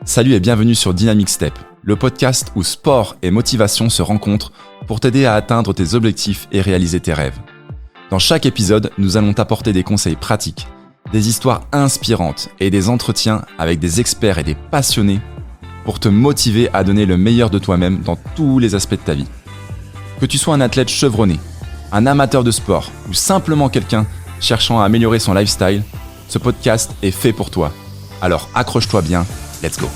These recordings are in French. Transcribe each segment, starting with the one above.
Salut et bienvenue sur Dynamic Step, le podcast où sport et motivation se rencontrent pour t'aider à atteindre tes objectifs et réaliser tes rêves. Dans chaque épisode, nous allons t'apporter des conseils pratiques, des histoires inspirantes et des entretiens avec des experts et des passionnés pour te motiver à donner le meilleur de toi-même dans tous les aspects de ta vie. Que tu sois un athlète chevronné, un amateur de sport ou simplement quelqu'un cherchant à améliorer son lifestyle, ce podcast est fait pour toi. Alors accroche-toi bien, let's go.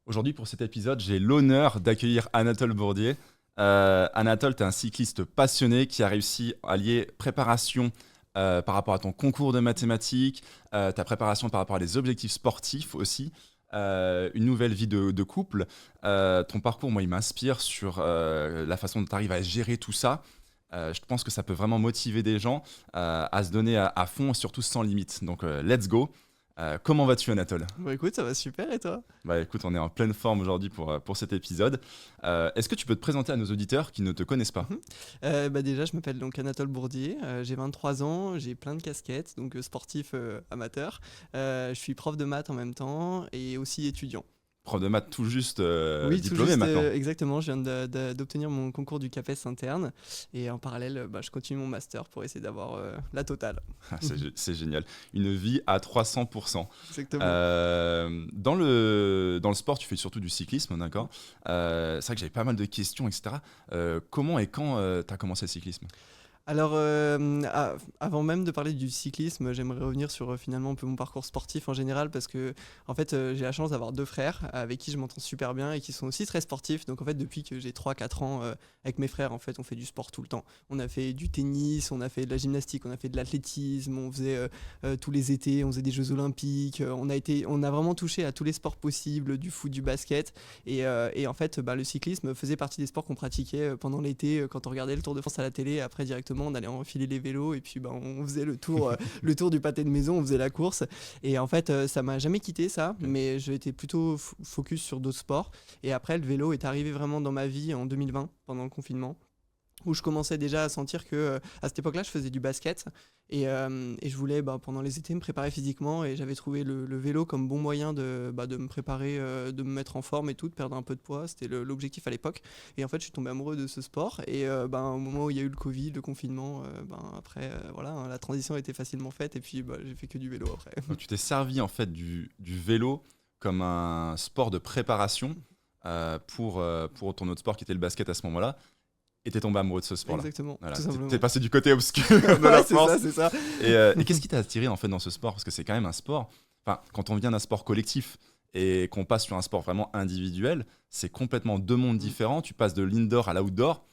Aujourd'hui pour cet épisode, j'ai l'honneur d'accueillir Anatole Bourdier. Anatole, tu es un cycliste passionné qui a réussi à lier préparation par rapport à ton concours de mathématiques, ta préparation par rapport à des objectifs sportifs aussi, une nouvelle vie de couple. Ton parcours, moi, il m'inspire sur la façon dont tu arrives à gérer tout ça. Je pense que ça peut vraiment motiver des gens à se donner à fond, surtout sans limite. Donc, let's go. Comment vas-tu, Anatole ? Bah écoute, ça va super, et toi ? Bah écoute, on est en pleine forme aujourd'hui pour cet épisode. Est-ce que tu peux te présenter à nos auditeurs qui ne te connaissent pas ? Déjà, je m'appelle donc Anatole Bourdier, j'ai 23 ans, j'ai plein de casquettes, donc sportif amateur. Je suis prof de maths en même temps et aussi étudiant. Prof de maths tout juste Oui, diplômé tout juste, maintenant. Exactement, je viens d'obtenir mon concours du CAPES interne et en parallèle, je continue mon master pour essayer d'avoir la totale. C'est génial. Une vie à 300%. Exactement. Dans le sport, tu fais surtout du cyclisme, d'accord ? C'est vrai que j'avais pas mal de questions, etc. Comment et quand tu as commencé le cyclisme ? Alors, avant même de parler du cyclisme, j'aimerais revenir sur finalement un peu mon parcours sportif en général parce que en fait, j'ai la chance d'avoir deux frères avec qui je m'entends super bien et qui sont aussi très sportifs. Donc en fait, depuis que j'ai 3-4 ans avec mes frères, en fait, on fait du sport tout le temps. On a fait du tennis, on a fait de la gymnastique, on a fait de l'athlétisme, on faisait tous les étés, on faisait des Jeux Olympiques. On a vraiment touché à tous les sports possibles, du foot, du basket. Et en fait, le cyclisme faisait partie des sports qu'on pratiquait pendant l'été quand on regardait le Tour de France à la télé. Après, directement, on allait enfiler les vélos et puis on faisait le tour du pâté de maison, on faisait la course. Et en fait, ça m'a jamais quitté ça, mais j'étais plutôt focus sur d'autres sports. Et après, le vélo est arrivé vraiment dans ma vie en 2020, pendant le confinement, où je commençais déjà à sentir que à cette époque-là, je faisais du basket et je voulais pendant les étés me préparer physiquement et j'avais trouvé le vélo comme bon moyen de me préparer, de me mettre en forme et tout, de perdre un peu de poids. C'était l'objectif à l'époque. Et en fait, je suis tombé amoureux de ce sport et au moment où il y a eu le Covid, le confinement, après, voilà, la transition était facilement faite et puis j'ai fait que du vélo après. Donc, tu t'es servi en fait du vélo comme un sport de préparation pour ton autre sport qui était le basket à ce moment-là. Et t'es tombé amoureux de ce sport-là. Exactement, voilà. tout simplement. T'es passé du côté obscur de la force. C'est ça. Et qu'est-ce qui t'a attiré en fait dans ce sport ? Parce que c'est quand même un sport. Enfin, quand on vient d'un sport collectif et qu'on passe sur un sport vraiment individuel, c'est complètement deux mondes différents. Tu passes de l'indoor à l'outdoor.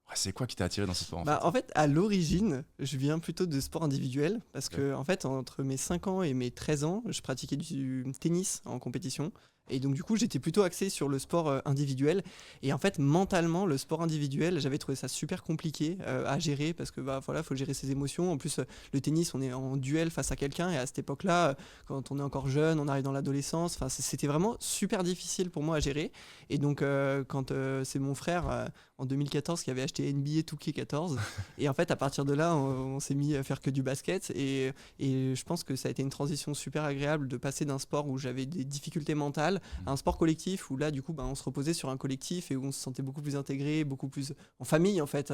Ouais, c'est quoi qui t'a attiré dans ce sport en fait, à l'origine, je viens plutôt de sport individuel parce que en fait, entre mes 5 ans et mes 13 ans, je pratiquais du tennis en compétition. Et donc du coup, j'étais plutôt axé sur le sport individuel. Et en fait, mentalement, le sport individuel, j'avais trouvé ça super compliqué à gérer parce que faut gérer ses émotions. En plus, le tennis, on est en duel face à quelqu'un. Et à cette époque-là, quand on est encore jeune, on arrive dans l'adolescence. C'était vraiment super difficile pour moi à gérer. Et donc, quand c'est mon frère en 2014 qui avait acheté NBA 2K14, et en fait, à partir de là, on s'est mis à faire que du basket. Et je pense que ça a été une transition super agréable de passer d'un sport où j'avais des difficultés mentales à un sport collectif où là du coup on se reposait sur un collectif et où on se sentait beaucoup plus intégré, beaucoup plus en famille en fait,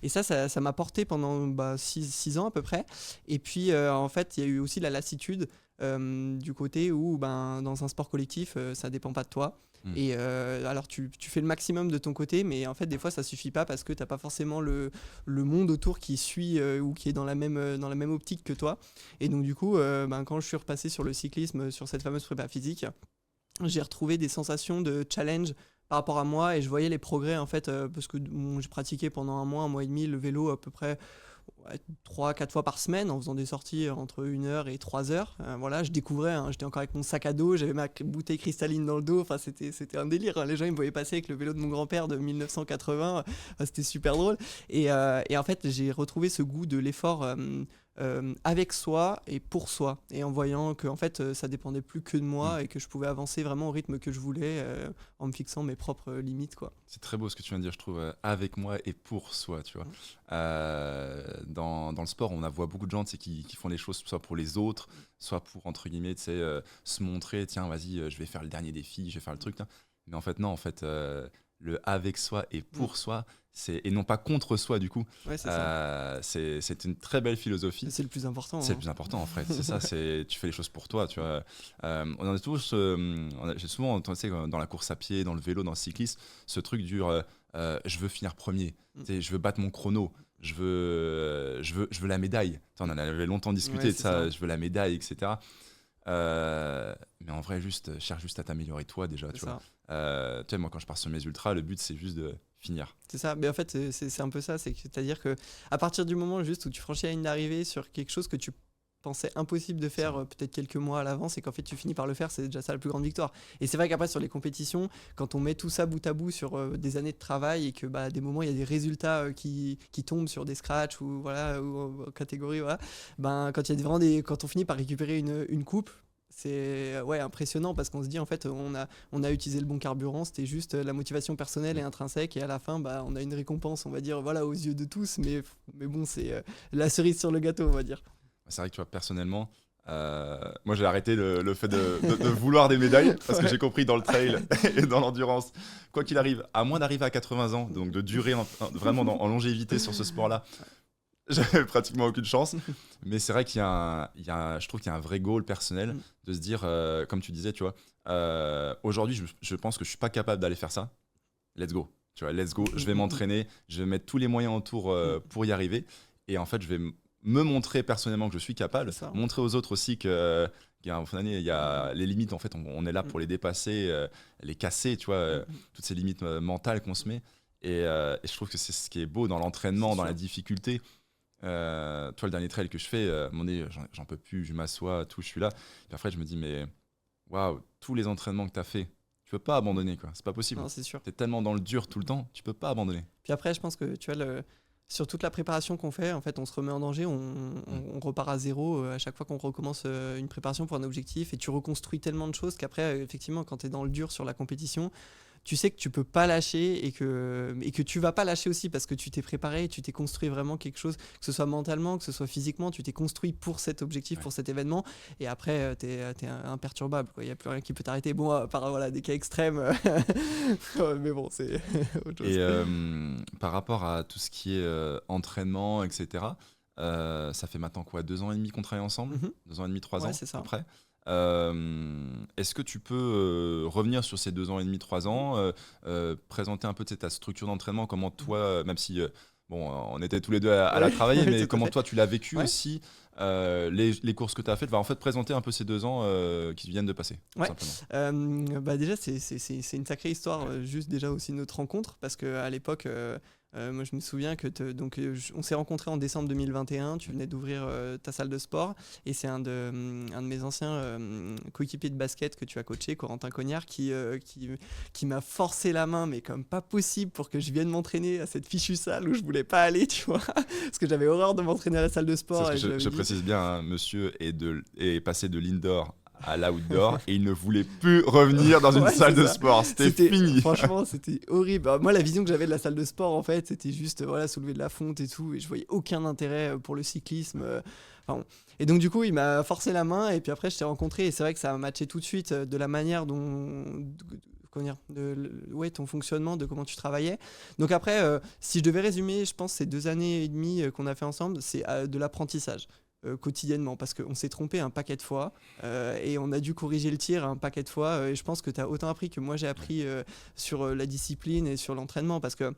et ça m'a porté pendant 6 ans à peu près. Et puis en fait il y a eu aussi la lassitude du côté où dans un sport collectif ça dépend pas de toi. Et alors tu fais le maximum de ton côté, mais en fait des fois ça suffit pas parce que t'as pas forcément le monde autour qui suit ou qui est dans la même optique que toi. Et donc du coup quand je suis repassé sur le cyclisme, sur cette fameuse prépa physique, j'ai retrouvé des sensations de challenge par rapport à moi et je voyais les progrès en fait parce que j'ai pratiqué pendant un mois et demi le vélo à peu près 3-4 fois par semaine en faisant des sorties entre 1 heure et 3 heures. Voilà, je découvrais, j'étais encore avec mon sac à dos, j'avais ma bouteille cristalline dans le dos, enfin c'était un délire. Les gens ils me voyaient passer avec le vélo de mon grand-père de 1980, c'était super drôle. Et en fait j'ai retrouvé ce goût de l'effort avec soi et pour soi, et en voyant que en fait ça dépendait plus que de moi et que je pouvais avancer vraiment au rythme que je voulais en me fixant mes propres limites, quoi. C'est très beau ce que tu viens de dire, je trouve, avec moi et pour soi, tu vois. Dans le sport, on voit beaucoup de gens, tu sais, qui font les choses soit pour les autres, soit pour, entre guillemets, tu sais, se montrer, tiens, vas-y, je vais faire le dernier défi, je vais faire le truc, tiens. Mais en fait, non, en fait, le avec soi et pour soi, et non pas contre soi, du coup. Ouais, c'est ça. C'est une très belle philosophie. C'est le plus important. C'est le plus important, en fait. C'est ça, tu fais les choses pour toi, tu vois. On en a tous, j'ai souvent entendu, tu sais, dans la course à pied, dans le vélo, dans le cyclisme, ce truc je veux finir premier, tu sais, je veux battre mon chrono, je veux la médaille. Tu sais, on en avait longtemps discuté de ça, je veux la médaille, etc. Mais en vrai, cherche juste à t'améliorer toi déjà, tu vois. Tu sais, moi, quand je pars sur mes ultras, le but, c'est juste de finir. C'est ça, mais en fait, c'est un peu ça, c'est-à-dire que à partir du moment juste où tu franchis la ligne d'arrivée sur quelque chose que tu pensais impossible de faire peut-être quelques mois à l'avance et qu'en fait tu finis par le faire, c'est déjà ça la plus grande victoire. Et c'est vrai qu'après sur les compétitions, quand on met tout ça bout à bout sur des années de travail et que à des moments il y a des résultats qui tombent sur des scratchs ou voilà ou en catégorie, voilà, quand il y a vraiment quand on finit par récupérer une coupe, c'est impressionnant parce qu'on se dit en fait on a utilisé le bon carburant, c'était juste la motivation personnelle et intrinsèque, et à la fin on a une récompense, on va dire, voilà, aux yeux de tous, mais bon, c'est la cerise sur le gâteau, on va dire. C'est vrai que tu vois, personnellement, moi j'ai arrêté le fait de vouloir des médailles parce que j'ai compris dans le trail et dans l'endurance, quoi qu'il arrive, à moins d'arriver à 80 ans, donc de durer vraiment en longévité sur ce sport-là, j'avais pratiquement aucune chance. Mais c'est vrai je trouve qu'il y a un vrai goal personnel de se dire, comme tu disais, tu vois, aujourd'hui je pense que je suis pas capable d'aller faire ça. Let's go. Tu vois, let's go. Je vais m'entraîner, je vais mettre tous les moyens autour pour y arriver. Et en fait, je vais me montrer personnellement que je suis capable, montrer aux autres aussi que il y a les limites, en fait, on est là pour les dépasser, les casser, tu vois, toutes ces limites mentales qu'on se met. Et je trouve que c'est ce qui est beau dans l'entraînement, dans la difficulté. Toi, le dernier trail que je fais, à un moment donné, j'en peux plus, je m'assois, je suis là. Et après, je me dis, mais waouh, tous les entraînements que tu as fait, tu peux pas abandonner, quoi. C'est pas possible. Non, c'est sûr. Tu es tellement dans le dur tout le temps, tu peux pas abandonner. Puis après, je pense que tu vois, sur toute la préparation qu'on fait, en fait, on se remet en danger, on repart à zéro à chaque fois qu'on recommence une préparation pour un objectif, et tu reconstruis tellement de choses qu'après, effectivement, quand tu es dans le dur sur la compétition, tu sais que tu peux pas lâcher et que tu vas pas lâcher aussi parce que tu t'es préparé, tu t'es construit vraiment quelque chose, que ce soit mentalement, que ce soit physiquement, tu t'es construit pour cet objectif, pour cet événement, et après t'es imperturbable, quoi. Il y a plus rien qui peut t'arrêter, bon, à part des cas extrêmes, mais bon, c'est autre chose. Et par rapport à tout ce qui est entraînement, etc., ça fait maintenant quoi, 2 ans et demi qu'on travaille ensemble, 2 ans et demi, 3 ans c'est ça. à peu près. Est-ce que tu peux revenir sur ces 2 ans et demi, 3 ans, présenter un peu ta structure d'entraînement, comment toi, même si on était tous les deux à la travailler, mais comment toi tu l'as vécu aussi, les courses que tu as faites, en fait présenter un peu ces 2 ans qui viennent de passer, tout simplement. Déjà c'est une sacrée histoire, juste déjà aussi notre rencontre, parce qu'à l'époque moi je me souviens que on s'est rencontrés en décembre 2021, tu venais d'ouvrir ta salle de sport, et c'est un de mes anciens coéquipiers de basket que tu as coaché, Corentin Cognard, qui m'a forcé la main, mais comme pas possible, pour que je vienne m'entraîner à cette fichue salle où je voulais pas aller, tu vois, parce que j'avais horreur de m'entraîner à la salle de sport. Je précise bien, hein, monsieur est passé de l'indoor à l'outdoor et il ne voulait plus revenir dans une salle de sport. C'était fini. Franchement, c'était horrible. Alors, moi, la vision que j'avais de la salle de sport, en fait, c'était juste soulever de la fonte et tout, et je voyais aucun intérêt pour le cyclisme. Et donc du coup, il m'a forcé la main, et puis après, je t'ai rencontré, et c'est vrai que ça a matché tout de suite de la manière dont ton fonctionnement, de comment tu travaillais. Donc après, si je devais résumer, je pense ces 2 années et demie qu'on a fait ensemble, c'est de l'apprentissage. Quotidiennement, parce qu'on s'est trompé un paquet de fois et on a dû corriger le tir un paquet de fois, et je pense que tu as autant appris que moi j'ai appris sur la discipline et sur l'entraînement, parce que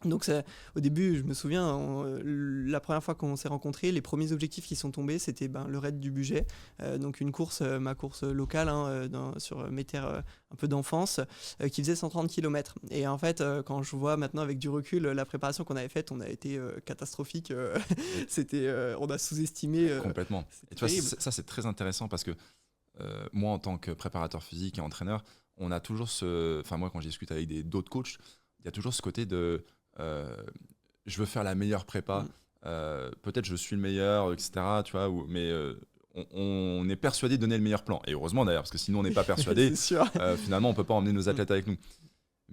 donc au début, je me souviens, la première fois qu'on s'est rencontrés, les premiers objectifs qui sont tombés, c'était le raid du budget, donc une course, ma course locale sur mes terres un peu d'enfance, qui faisait 130 km. Et en fait, quand je vois maintenant avec du recul la préparation qu'on avait faite, on a été catastrophique. On a sous-estimé. Complètement. Et tu vois, ça c'est très intéressant, parce que moi, en tant que préparateur physique et entraîneur, on a toujours moi, quand je discute avec d'autres coachs, il y a toujours ce côté de je veux faire la meilleure prépa peut-être je suis le meilleur, etc. Tu vois, mais on est persuadé de donner le meilleur plan. Et heureusement d'ailleurs, parce que sinon on n'est pas persuadé, C'est sûr. finalement on peut pas emmener nos athlètes avec nous.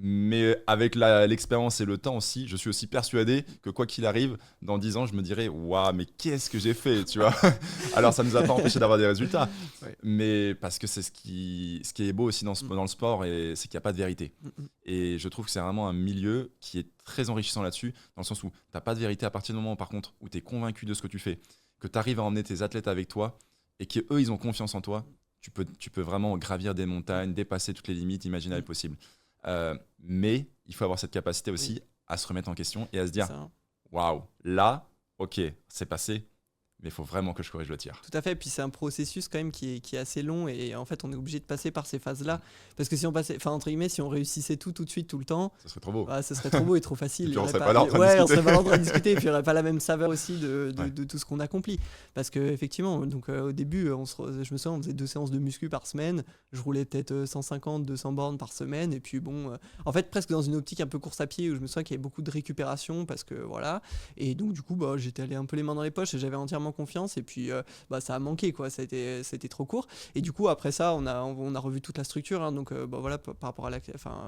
Mais avec l'expérience et le temps aussi, je suis aussi persuadé que quoi qu'il arrive, dans 10 ans, je me dirai waouh, mais qu'est-ce que j'ai fait, tu vois. Alors ça ne nous a pas empêché d'avoir des résultats, Ouais. mais parce que c'est ce qui est beau aussi dans le sport, et c'est qu'il n'y a pas de vérité. Et je trouve que c'est vraiment un milieu qui est très enrichissant là-dessus, dans le sens où tu n'as pas de vérité à partir du moment, par contre, où tu es convaincu de ce que tu fais, que tu arrives à emmener tes athlètes avec toi et qu'eux, ils ont confiance en toi. Tu peux vraiment gravir des montagnes, dépasser toutes les limites imaginables possibles. Mais il faut avoir cette capacité aussi à se remettre en question et à se dire waouh, là, ok, c'est passé, mais il faut vraiment que je corrige le tir. Tout à fait, puis c'est un processus quand même qui est assez long, et en fait on est obligé de passer par ces phases-là, parce que si on passait, enfin entre guillemets, si on réussissait tout de suite tout le temps, ça serait trop beau. Bah, ça serait trop beau et trop facile. Et puis on serait pas là en train de discuter. On serait pas là en train de discuter, et puis il n'y aurait pas la même saveur aussi de tout ce qu'on accomplit. Parce qu'effectivement, au début, je me souviens, on faisait 2 séances de muscu par semaine, je roulais peut-être 150, 200 bornes par semaine, et puis bon, en fait presque dans une optique un peu course à pied, où je me souviens qu'il y avait beaucoup de récupération, parce que voilà, et donc du coup, j'étais allé un peu les mains dans les poches, et j'avais entièrement confiance, et puis ça a manqué, quoi. Ça a été trop court, et du coup après ça on a revu toute la structure, hein, donc voilà, par rapport à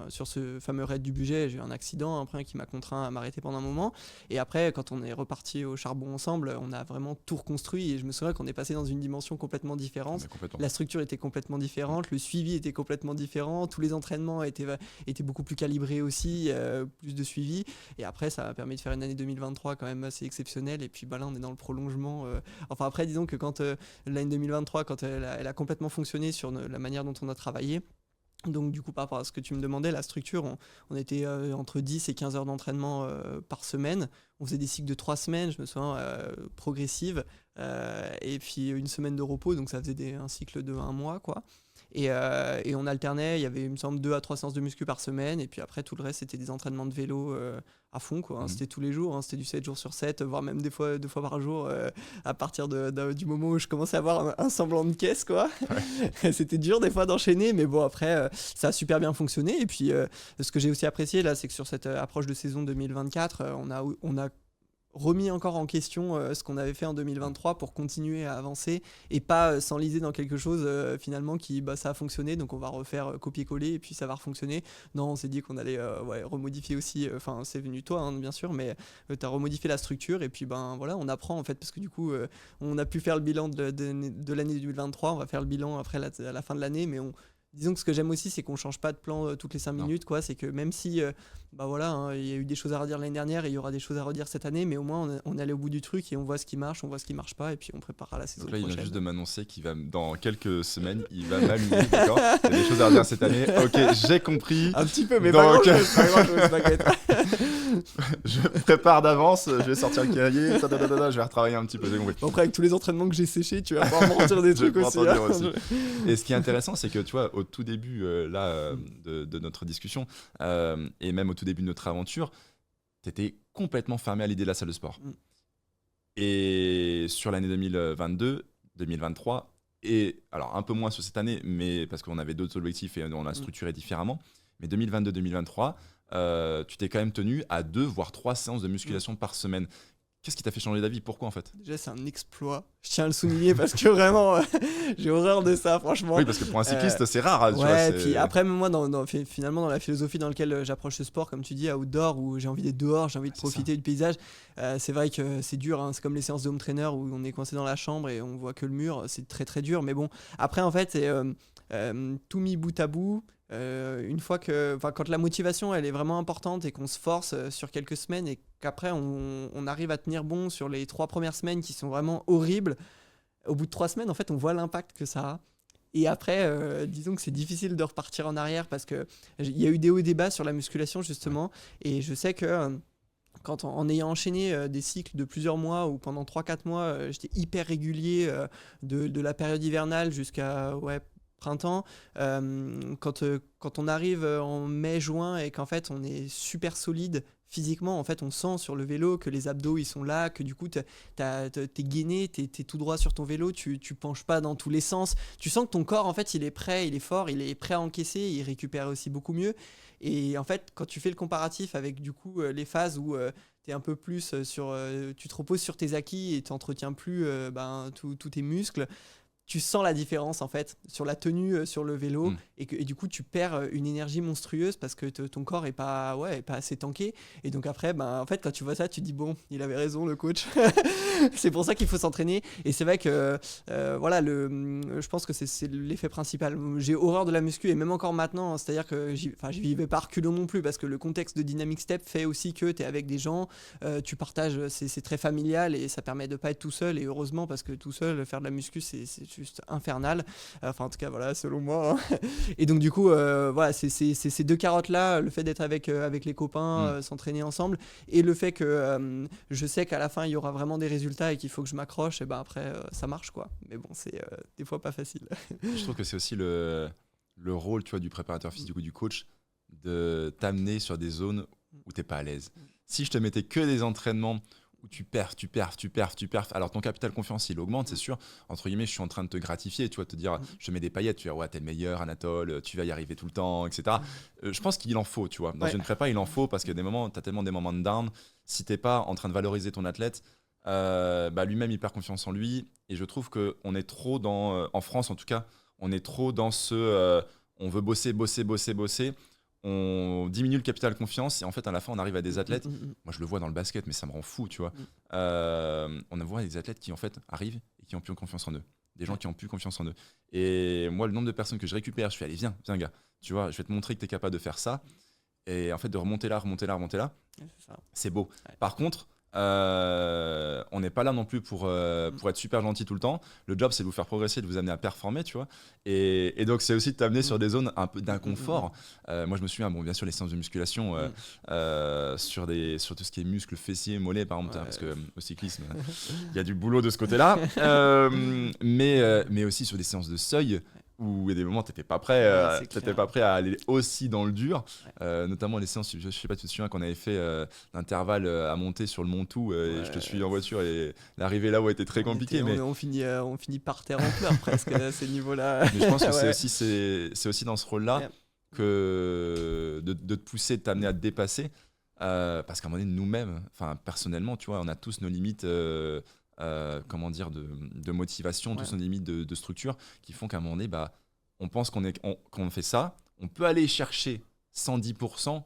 sur ce fameux raid du budget, j'ai eu un accident après qui m'a contraint à m'arrêter pendant un moment, et après quand on est reparti au charbon ensemble, on a vraiment tout reconstruit, et je me souviens qu'on est passé dans une dimension complètement différente. La structure était complètement différente, le suivi était complètement différent, tous les entraînements étaient beaucoup plus calibrés aussi, plus de suivi, et après ça a permis de faire une année 2023 quand même assez exceptionnelle, et puis là on est dans le prolongement, enfin après disons que quand l'année 2023, quand elle a complètement fonctionné sur la manière dont on a travaillé, donc du coup par rapport à ce que tu me demandais, la structure, on était entre 10 et 15 heures d'entraînement par semaine, on faisait des cycles de 3 semaines, je me souviens, progressives, et puis une semaine de repos, donc ça faisait un cycle de 1 mois, quoi. Et on alternait, il y avait, il me semble, 2 à 3 séances de muscu par semaine, et puis après tout le reste c'était des entraînements de vélo à fond, quoi, hein. C'était tous les jours, hein, c'était du 7 jours sur 7, voire même des fois 2 fois par jour, à partir du moment où je commençais à avoir un semblant de caisse, quoi. Ouais. C'était dur des fois d'enchaîner, mais bon après ça a super bien fonctionné, et puis ce que j'ai aussi apprécié là, c'est que sur cette approche de saison 2024, on a remis encore en question ce qu'on avait fait en 2023 pour continuer à avancer, et pas s'enliser dans quelque chose finalement qui ça a fonctionné, donc on va refaire copier-coller et puis ça va refonctionner. Non, on s'est dit qu'on allait remodifier aussi, enfin c'est venu toi, hein, bien sûr, mais tu as remodifié la structure, et puis voilà, on apprend en fait, parce que du coup on a pu faire le bilan de l'année 2023, on va faire le bilan après à la fin de l'année, mais disons que ce que j'aime aussi, c'est qu'on change pas de plan toutes les 5 minutes, quoi. C'est que même si voilà, hein, il y a eu des choses à redire l'année dernière et il y aura des choses à redire cette année, mais au moins on est allé au bout du truc et on voit ce qui marche, on voit ce qui marche pas, et puis on préparera la saison prochaine. Donc là, prochaine. il vient juste de m'annoncer qu'il va, dans quelques semaines, il va m'allumer, d'accord. Il y a des choses à redire cette année. Ok, j'ai compris. Un petit peu, mais donc... pas grand-chose, t'inquiète. Je prépare d'avance, je vais sortir le cahier, je vais retravailler un petit peu, j'ai compris. Bon, après, avec tous les entraînements que j'ai séchés, tu vas pouvoir mentir des trucs aussi, hein. aussi. Et ce qui est intéressant, c'est que tu vois, au tout début de notre discussion, et même au tout début de notre aventure, tu étais complètement fermé à l'idée de la salle de sport. Et sur l'année 2022, 2023, et alors un peu moins sur cette année, mais parce qu'on avait d'autres objectifs et on a structuré différemment, mais 2022-2023, tu t'es quand même tenu à 2 voire 3 séances de musculation par semaine. Qu'est-ce qui t'a fait changer d'avis? Pourquoi en fait? Déjà, c'est un exploit. Je tiens à le souligner parce que vraiment, j'ai horreur de ça, franchement. Oui, parce que pour un cycliste, c'est rare. Tu vois, et puis après, moi, finalement, dans la philosophie dans laquelle j'approche ce sport, comme tu dis, outdoor, où j'ai envie d'être dehors, j'ai envie de profiter du paysage, c'est vrai que c'est dur, hein. C'est comme les séances de home trainer où on est coincé dans la chambre et on voit que le mur, c'est très très dur. Mais bon, après, en fait, c'est tout mis bout à bout. Une fois quand la motivation elle est vraiment importante et qu'on se force sur quelques semaines, et qu'après on arrive à tenir bon sur les 3 premières semaines qui sont vraiment horribles, au bout de 3 semaines en fait on voit l'impact que ça a, et après disons que c'est difficile de repartir en arrière, parce que il y a eu des hauts et des bas sur la musculation justement, et je sais que quand en ayant enchaîné des cycles de plusieurs mois, où pendant 3-4 mois j'étais hyper régulier de la période hivernale jusqu'à printemps, quand on arrive en mai-juin et qu'en fait on est super solide physiquement, en fait on sent sur le vélo que les abdos ils sont là, que du coup t'es gainé, t'es tout droit sur ton vélo, tu penches pas dans tous les sens, tu sens que ton corps en fait il est prêt, il est fort, il est prêt à encaisser, il récupère aussi beaucoup mieux. Et en fait quand tu fais le comparatif avec du coup les phases où t'es un peu plus tu te reposes sur tes acquis et t'entretiens plus tous tes muscles. Tu sens la différence en fait sur la tenue sur le vélo et du coup tu perds une énergie monstrueuse parce que ton corps est pas assez tanké et donc après en fait quand tu vois ça tu te dis bon il avait raison le coach. C'est pour ça qu'il faut s'entraîner et c'est vrai que je pense que c'est l'effet principal. J'ai horreur de la muscu et même encore maintenant, c'est-à-dire que j'y vivais pas reculons non plus parce que le contexte de Dynamic Step fait aussi que tu es avec des gens, tu partages, c'est très familial et ça permet de pas être tout seul et heureusement parce que tout seul faire de la muscu c'est juste infernal, enfin en tout cas voilà selon moi hein. Et donc du coup c'est ces deux carottes là, le fait d'être avec les copains, s'entraîner ensemble et le fait que je sais qu'à la fin il y aura vraiment des résultats et qu'il faut que je m'accroche et après ça marche quoi, mais bon c'est des fois pas facile. Je trouve que c'est aussi le rôle, tu vois, du préparateur physique ou du coach de t'amener sur des zones où t'es pas à l'aise. Si je te mettais que des entraînements où tu perfs, alors ton capital confiance il augmente, c'est sûr, entre guillemets, je suis en train de te gratifier, tu vois, te dire, je te mets des paillettes, tu vas ouais, t'es le meilleur Anatole, tu vas y arriver tout le temps, etc. Je pense qu'il en faut, tu vois, dans une prépa il en faut parce que t'as tellement des moments de down, si t'es pas en train de valoriser ton athlète, lui-même il perd confiance en lui et je trouve qu'on est trop en France en tout cas, on est trop dans on veut bosser, on diminue le capital confiance et en fait à la fin on arrive à des athlètes, moi je le vois dans le basket mais ça me rend fou, tu vois, on voit des athlètes qui en fait arrivent et qui ont plus confiance en eux, des gens qui ont plus confiance en eux et moi le nombre de personnes que je récupère, je fais allez viens gars, tu vois, je vais te montrer que tu es capable de faire ça et en fait de remonter là, c'est beau. Par contre on n'est pas là non plus pour être super gentil tout le temps. Le job c'est de vous faire progresser, de vous amener à performer, tu vois. Et donc c'est aussi de t'amener sur des zones un peu d'inconfort. Moi je me souviens, bien sûr les séances de musculation sur tout ce qui est muscles, fessiers, mollets par exemple, parce que au cyclisme il y a du boulot de ce côté-là. Mais aussi sur des séances de seuil où il y a des moments t'étais pas prêt à aller aussi dans le dur, notamment les séances, je sais pas si tu te souviens qu'on avait fait l'intervalle à monter sur le Montou et je te suis en voiture et l'arrivée là où était très compliquée, mais on finit par terre en pleurs presque à ces niveaux-là. Mais je pense que c'est aussi dans ce rôle-là que de te pousser, de t'amener à te dépasser, parce qu'à un moment donné nous-mêmes, enfin personnellement, tu vois, on a tous nos limites de motivation, tous nos limites de structure qui font qu'à un moment donné, on pense qu'on fait ça, on peut aller chercher 110%,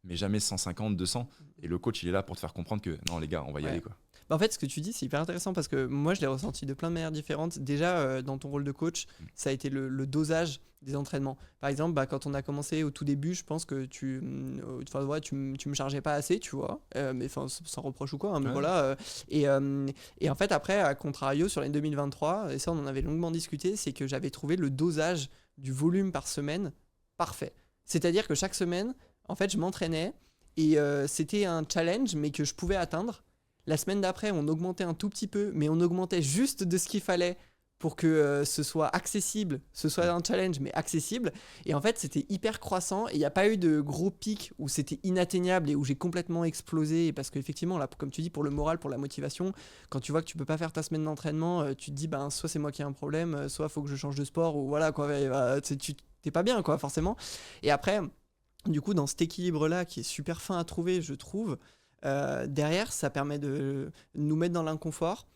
mais jamais 150, 200. Et le coach, il est là pour te faire comprendre que non, les gars, on va y aller, quoi. En fait, ce que tu dis, c'est hyper intéressant parce que moi, je l'ai ressenti de plein de manières différentes. Déjà, dans ton rôle de coach, ça a été le dosage des entraînements. Par exemple, quand on a commencé au tout début, je pense que tu me chargeais pas assez, tu vois, mais sans reproche ou quoi, hein, mais voilà. Et en fait, après, à contrario, sur l'année 2023, et ça, on en avait longuement discuté, c'est que j'avais trouvé le dosage du volume par semaine parfait. C'est-à-dire que chaque semaine, en fait, je m'entraînais et c'était un challenge, mais que je pouvais atteindre. La semaine d'après, on augmentait un tout petit peu, mais on augmentait juste de ce qu'il fallait pour que ce soit accessible, ce soit un challenge, mais accessible. Et en fait, c'était hyper croissant et il n'y a pas eu de gros pics où c'était inatteignable et où j'ai complètement explosé. Parce qu'effectivement, là, comme tu dis, pour le moral, pour la motivation, quand tu vois que tu peux pas faire ta semaine d'entraînement, tu te dis, soit c'est moi qui ai un problème, soit il faut que je change de sport, ou voilà, quoi, tu t'es pas bien, quoi, forcément. Et après, du coup, dans cet équilibre-là, qui est super fin à trouver, je trouve, derrière, ça permet de nous mettre dans l'inconfort.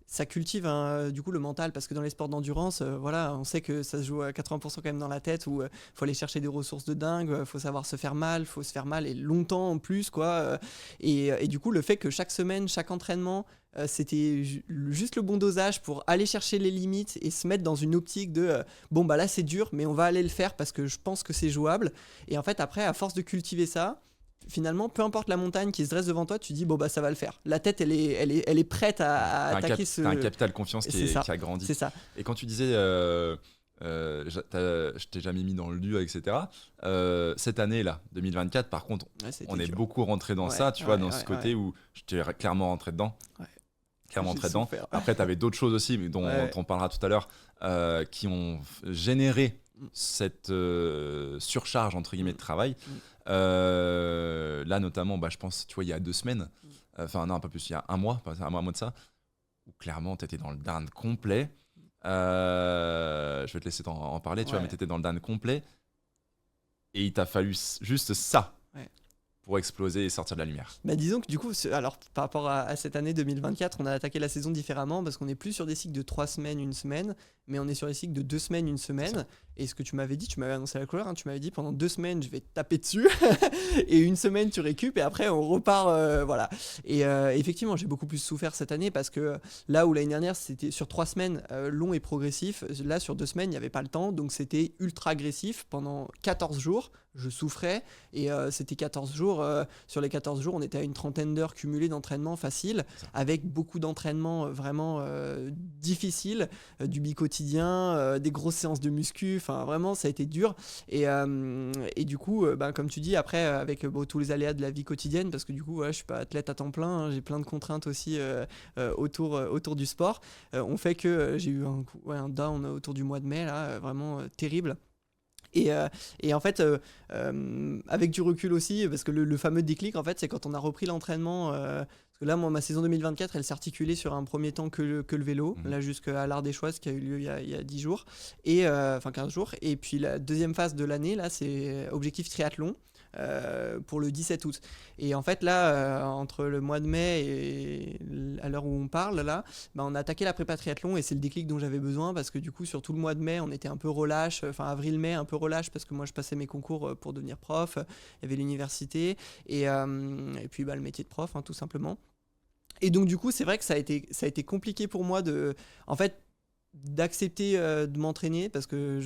Ça cultive du coup le mental parce que dans les sports d'endurance, on sait que ça se joue à 80% quand même dans la tête où faut aller chercher des ressources de dingue, faut savoir se faire mal, faut se faire mal et longtemps en plus quoi. Et du coup le fait que chaque semaine, chaque entraînement, c'était juste le bon dosage pour aller chercher les limites et se mettre dans une optique de là c'est dur mais on va aller le faire parce que je pense que c'est jouable. Et en fait après à force de cultiver ça, finalement, peu importe la montagne qui se dresse devant toi, tu dis ça va le faire. La tête, elle est prête à attaquer T'as un capital confiance qui a grandi. C'est ça. Et quand tu disais, je t'ai jamais mis dans le dur, etc. Cette année-là, 2024, par contre, on est beaucoup rentré dans ça, tu vois, dans ce côté où je t'ai clairement rentré dedans. Ouais. Clairement rentré dedans. Après, tu avais d'autres choses aussi, dont on parlera tout à l'heure, qui ont généré cette surcharge entre guillemets de travail. Là notamment je pense tu vois il y a 2 semaines, enfin non un peu plus, il y a un mois de ça, où clairement tu étais dans le down complet. Je vais te laisser en parler, tu vois, mais tu étais dans le down complet et il t'a fallu juste ça pour exploser et sortir de la lumière? Bah, disons que du coup, alors par rapport à cette année 2024, on a attaqué la saison différemment parce qu'on n'est plus sur des cycles de 3 semaines, une semaine, mais on est sur des cycles de 2 semaines, une semaine. Et ce que tu m'avais dit, tu m'avais annoncé la couleur, hein, tu m'avais dit pendant 2 semaines, je vais te taper dessus, et une semaine, tu récupes, et après, on repart. Voilà. Et effectivement, j'ai beaucoup plus souffert cette année parce que là où l'année dernière, c'était sur 3 semaines long et progressif, là, sur 2 semaines, il n'y avait pas le temps, donc c'était ultra agressif pendant 14 jours. Je souffrais et c'était 14 jours. Sur les 14 jours, on était à une trentaine d'heures cumulées d'entraînement facile, avec beaucoup d'entraînements vraiment difficiles, du bi-quotidien, des grosses séances de muscu. Enfin, vraiment, ça a été dur. Et du coup, comme tu dis, après, avec tous les aléas de la vie quotidienne, parce que du coup, je suis pas athlète à temps plein, hein, j'ai plein de contraintes aussi autour du sport. On fait que j'ai eu un down autour du mois de mai, là, vraiment terrible. Et en fait, avec du recul aussi, parce que le fameux déclic, en fait, c'est quand on a repris l'entraînement. Parce que là, moi, ma saison 2024, elle s'articulait sur un premier temps que le vélo, là jusqu'à l'Ardéchoise qui a eu lieu il y a 10 jours, enfin 15 jours. Et puis la deuxième phase de l'année, là, c'est objectif triathlon. Pour le 17 août. Et en fait, là, entre le mois de mai et à l'heure où on parle, là, on a attaqué la prépa triathlon et c'est le déclic dont j'avais besoin parce que du coup, sur tout le mois de mai, on était un peu relâche, enfin avril-mai, un peu relâche parce que moi, je passais mes concours pour devenir prof, il y avait l'université et puis le métier de prof, hein, tout simplement. Et donc, du coup, c'est vrai que ça a été compliqué pour moi en fait, d'accepter de m'entraîner parce que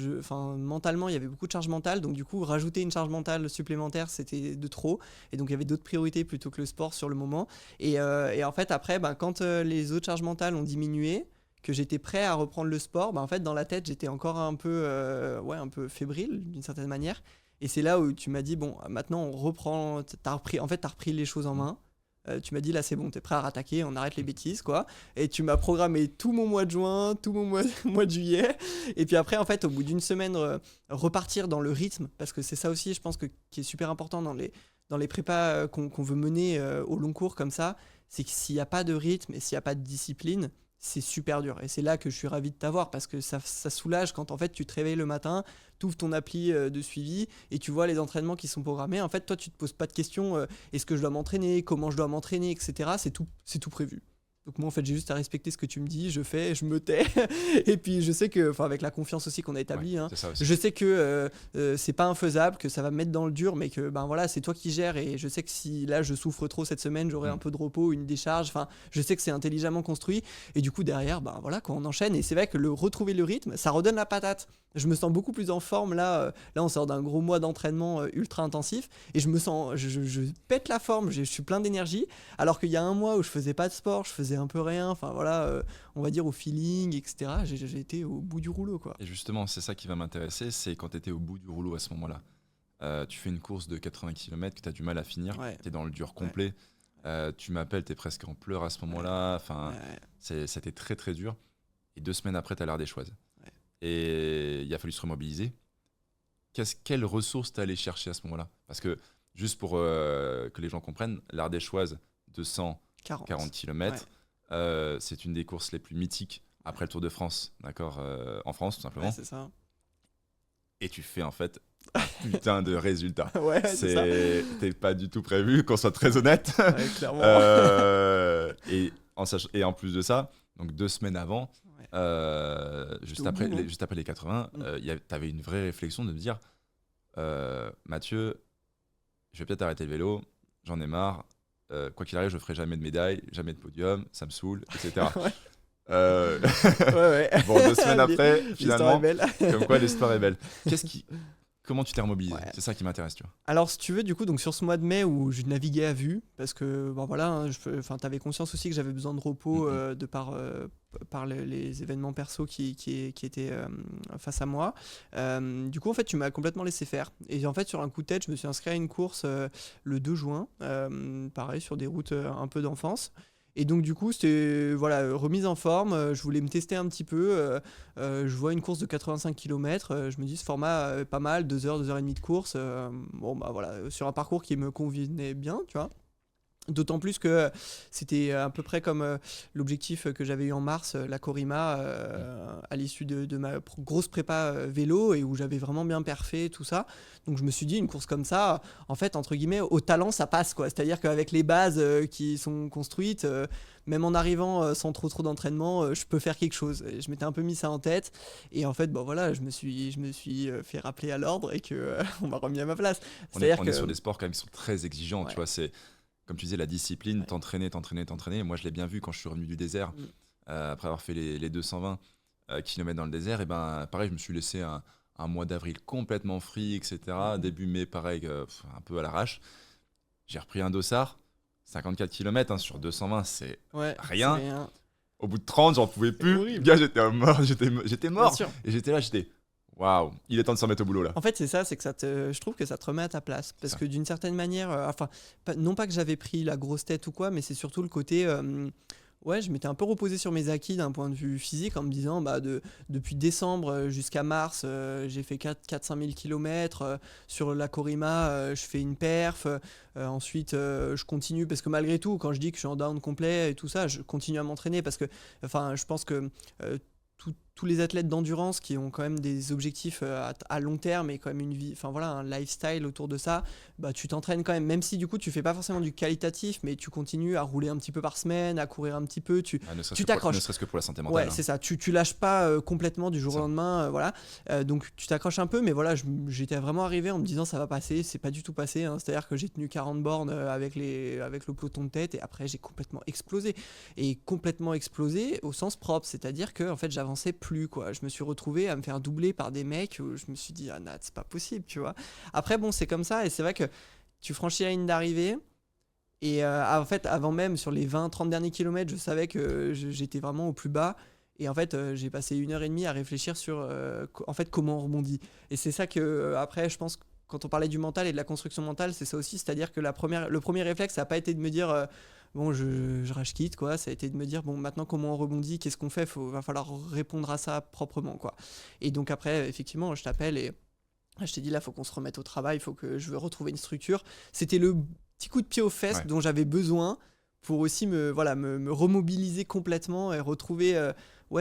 mentalement il y avait beaucoup de charge mentale, donc du coup rajouter une charge mentale supplémentaire c'était de trop, et donc il y avait d'autres priorités plutôt que le sport sur le moment, et en fait après quand les autres charges mentales ont diminué, que j'étais prêt à reprendre le sport, en fait dans la tête j'étais encore un peu fébrile d'une certaine manière, et c'est là où tu m'as dit bon maintenant on reprend, t'as repris les choses en main. Tu m'as dit là c'est bon, t'es prêt à rattaquer, on arrête les bêtises quoi. Et tu m'as programmé tout mon mois de juin, tout mon mois de juillet. Et puis après en fait au bout d'une semaine repartir dans le rythme, parce que c'est ça aussi je pense qui est super important dans les prépas qu'on veut mener au long cours comme ça, c'est que s'il n'y a pas de rythme et s'il n'y a pas de discipline, c'est super dur. Et c'est là que je suis ravi de t'avoir parce que ça soulage quand en fait tu te réveilles le matin, tu ouvres ton appli de suivi et tu vois les entraînements qui sont programmés. En fait, toi, tu te poses pas de questions, est-ce que je dois m'entraîner, comment je dois m'entraîner, etc. C'est tout prévu. Donc moi, en fait, j'ai juste à respecter ce que tu me dis, je fais, je me tais. Et puis, je sais que, avec la confiance aussi qu'on a établie, je sais que c'est pas infaisable, que ça va me mettre dans le dur, mais que voilà, c'est toi qui gères. Et je sais que si là, je souffre trop cette semaine, j'aurai un peu de repos, une décharge. Enfin, je sais que c'est intelligemment construit. Et du coup, derrière, voilà, quand on enchaîne. Et c'est vrai que retrouver le rythme, ça redonne la patate. Je me sens beaucoup plus en forme là. Là, on sort d'un gros mois d'entraînement ultra intensif. Et je me sens, je pète la forme, je suis plein d'énergie. Alors qu'il y a un mois où je faisais pas de sport, je faisais un peu rien, enfin voilà, on va dire au feeling, etc. J'ai été au bout du rouleau quoi. Et justement, c'est ça qui va m'intéresser, c'est quand tu étais au bout du rouleau à ce moment-là. Tu fais une course de 80 km que tu as du mal à finir, tu es dans le dur complet, tu m'appelles, tu es presque en pleurs à ce moment-là, enfin, c'était très très dur. Et 2 semaines après, tu as l'Ardéchoise. Et il a fallu se remobiliser. Quelles ressources tu es allé chercher à ce moment-là? Parce que, juste pour que les gens comprennent, l'Ardéchoise, 240 km, c'est une des courses les plus mythiques après le Tour de France, d'accord, en France tout simplement. Ouais, c'est ça. Et tu fais en fait un putain de résultat. C'est pas du tout prévu, qu'on soit très honnête. Ouais, clairement. Et en plus de ça, donc 2 semaines avant, juste après les 80, t'avais une vraie réflexion de me dire Mathieu, je vais peut-être arrêter le vélo, j'en ai marre. Quoi qu'il arrive, je ferai jamais de médaille, jamais de podium, ça me saoule, etc. Bon, 2 semaines après, finalement, comme quoi l'histoire est belle. Comment tu t'es remobilisé? C'est ça qui m'intéresse, tu vois. Alors, si tu veux, du coup, donc sur ce mois de mai où je naviguais à vue, parce que t'avais conscience aussi que j'avais besoin de repos de par les événements perso qui étaient face à moi. Du coup, en fait, tu m'as complètement laissé faire. Et en fait, sur un coup de tête, je me suis inscrit à une course le 2 juin, pareil, sur des routes un peu d'enfance. Et donc du coup c'était remise en forme, je voulais me tester un petit peu, je vois une course de 85 km, je me dis ce format pas mal, 2 heures et demie de course, sur un parcours qui me convenait bien, tu vois. D'autant plus que c'était à peu près comme l'objectif que j'avais eu en mars, la Corima, à l'issue de ma grosse prépa vélo, et où j'avais vraiment bien perfé, tout ça. Donc je me suis dit, une course comme ça, en fait, entre guillemets, au talent, ça passe, quoi. C'est-à-dire qu'avec les bases qui sont construites, même en arrivant sans trop d'entraînement, je peux faire quelque chose. Et je m'étais un peu mis ça en tête. Et en fait, bon voilà, je me suis fait rappeler à l'ordre et qu'on m'a remis à ma place. On est sur des sports quand même qui sont très exigeants, Ouais. tu vois, c'est comme tu disais, la discipline, Ouais. t'entraîner. Moi, je l'ai bien vu quand je suis revenu du désert, après avoir fait les 220 km dans le désert. Et ben, pareil, je me suis laissé un mois d'avril complètement free, etc. Début mai, pareil, un peu à l'arrache. J'ai repris un dossard, 54 km sur 220, c'est Ouais, rien. c'est rien. Au bout de 30, j'en pouvais plus. horrible. Gars, j'étais mort, j'étais Bien mort. sûr. Et j'étais, waouh, il est temps de se remettre au boulot là. En fait, c'est ça, c'est que je trouve que ça te remet à ta place. Parce que d'une certaine manière, non pas que j'avais pris la grosse tête ou quoi, mais c'est surtout le côté. Ouais, je m'étais un peu reposé sur mes acquis d'un point de vue physique en me disant, depuis décembre jusqu'à mars, j'ai fait 4-5 000 km. Sur la Corima, je fais une perf. Ensuite, je continue parce que malgré tout, quand je dis que je suis en down complet et tout ça, je continue à m'entraîner parce que, je pense que. Tous les athlètes d'endurance qui ont quand même des objectifs à long terme et quand même une vie, un lifestyle autour de ça, tu t'entraînes quand même si du coup tu fais pas forcément du qualitatif, mais tu continues à rouler un petit peu par semaine, à courir un petit peu, tu t'accroches. Ne serait-ce que pour la santé mentale. Ouais, c'est ça, tu lâches pas complètement du jour au lendemain, voilà. Donc tu t'accroches un peu, mais voilà, j'étais vraiment arrivé en me disant ça va passer, c'est pas du tout passé, hein. C'est-à-dire que j'ai tenu 40 bornes avec le peloton de tête, et après j'ai complètement explosé. Et complètement explosé au sens propre, c'est-à-dire que en fait j'avançais plus, quoi. Je me suis retrouvé à me faire doubler par des mecs où je me suis dit, ah Nat, c'est pas possible, tu vois. Après bon, c'est comme ça, et c'est vrai que tu franchis la ligne d'arrivée. Et en fait, avant même, sur les 20-30 derniers kilomètres, je savais que j'étais vraiment au plus bas. Et en fait, j'ai passé 1 heure et demie à réfléchir sur en fait, comment on rebondit. Et c'est ça que, après, je pense, quand on parlait du mental et de la construction mentale, c'est ça aussi. C'est-à-dire que le premier réflexe, ça n'a pas été de me dire, bon, je rage quitte, quoi. Ça a été de me dire, bon, maintenant, comment on rebondit, qu'est-ce qu'on fait, va falloir répondre à ça proprement, quoi. Et donc, après, effectivement, je t'appelle et je t'ai dit, là, il faut qu'on se remette au travail, il faut que je veux retrouver une structure. C'était le petit coup de pied aux fesses dont j'avais besoin pour aussi me remobiliser complètement et retrouver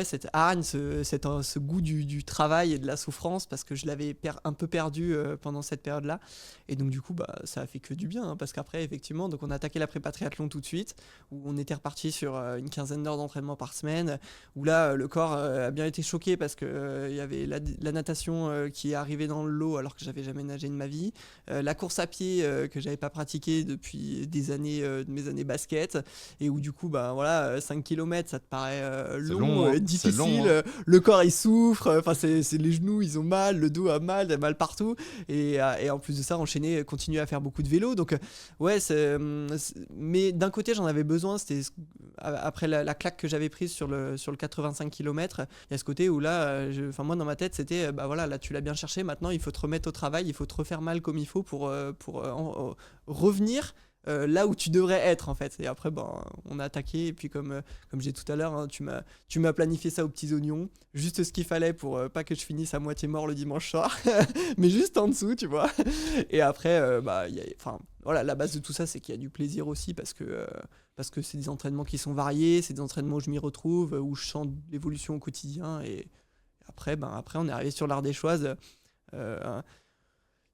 cette hargne, ce goût du travail et de la souffrance, parce que je l'avais un peu perdu pendant cette période-là. Et donc du coup, ça a fait que du bien, hein, parce qu'après, effectivement, donc on a attaqué la prépa triathlon tout de suite, où on était reparti sur une quinzaine d'heures d'entraînement par semaine, où là, le corps a bien été choqué parce que y avait la natation qui est arrivée dans l'eau alors que j'avais jamais nagé de ma vie, la course à pied que j'avais pas pratiquée depuis des années de mes années basket, et où du coup 5 km ça te paraît long, difficile, long, hein. Le corps il souffre, c'est les genoux ils ont mal, le dos a mal partout, et en plus de ça enchaîner, continuer à faire beaucoup de vélo, donc mais d'un côté j'en avais besoin, c'était après la claque que j'avais prise sur le 85 km, il y a ce côté où là moi dans ma tête c'était là tu l'as bien cherché, maintenant il faut te remettre au travail, il faut te refaire mal comme il faut pour revenir là où tu devrais être, en fait. Et après on a attaqué, et puis comme j'ai tout à l'heure, hein, tu m'as planifié ça aux petits oignons, juste ce qu'il fallait pour pas que je finisse à moitié mort le dimanche soir, mais juste en dessous, tu vois. Et après la base de tout ça, c'est qu'il y a du plaisir aussi, parce que c'est des entraînements qui sont variés, c'est des entraînements où je m'y retrouve, où je sens l'évolution au quotidien. Et après on est arrivé sur l'Ardéchoise,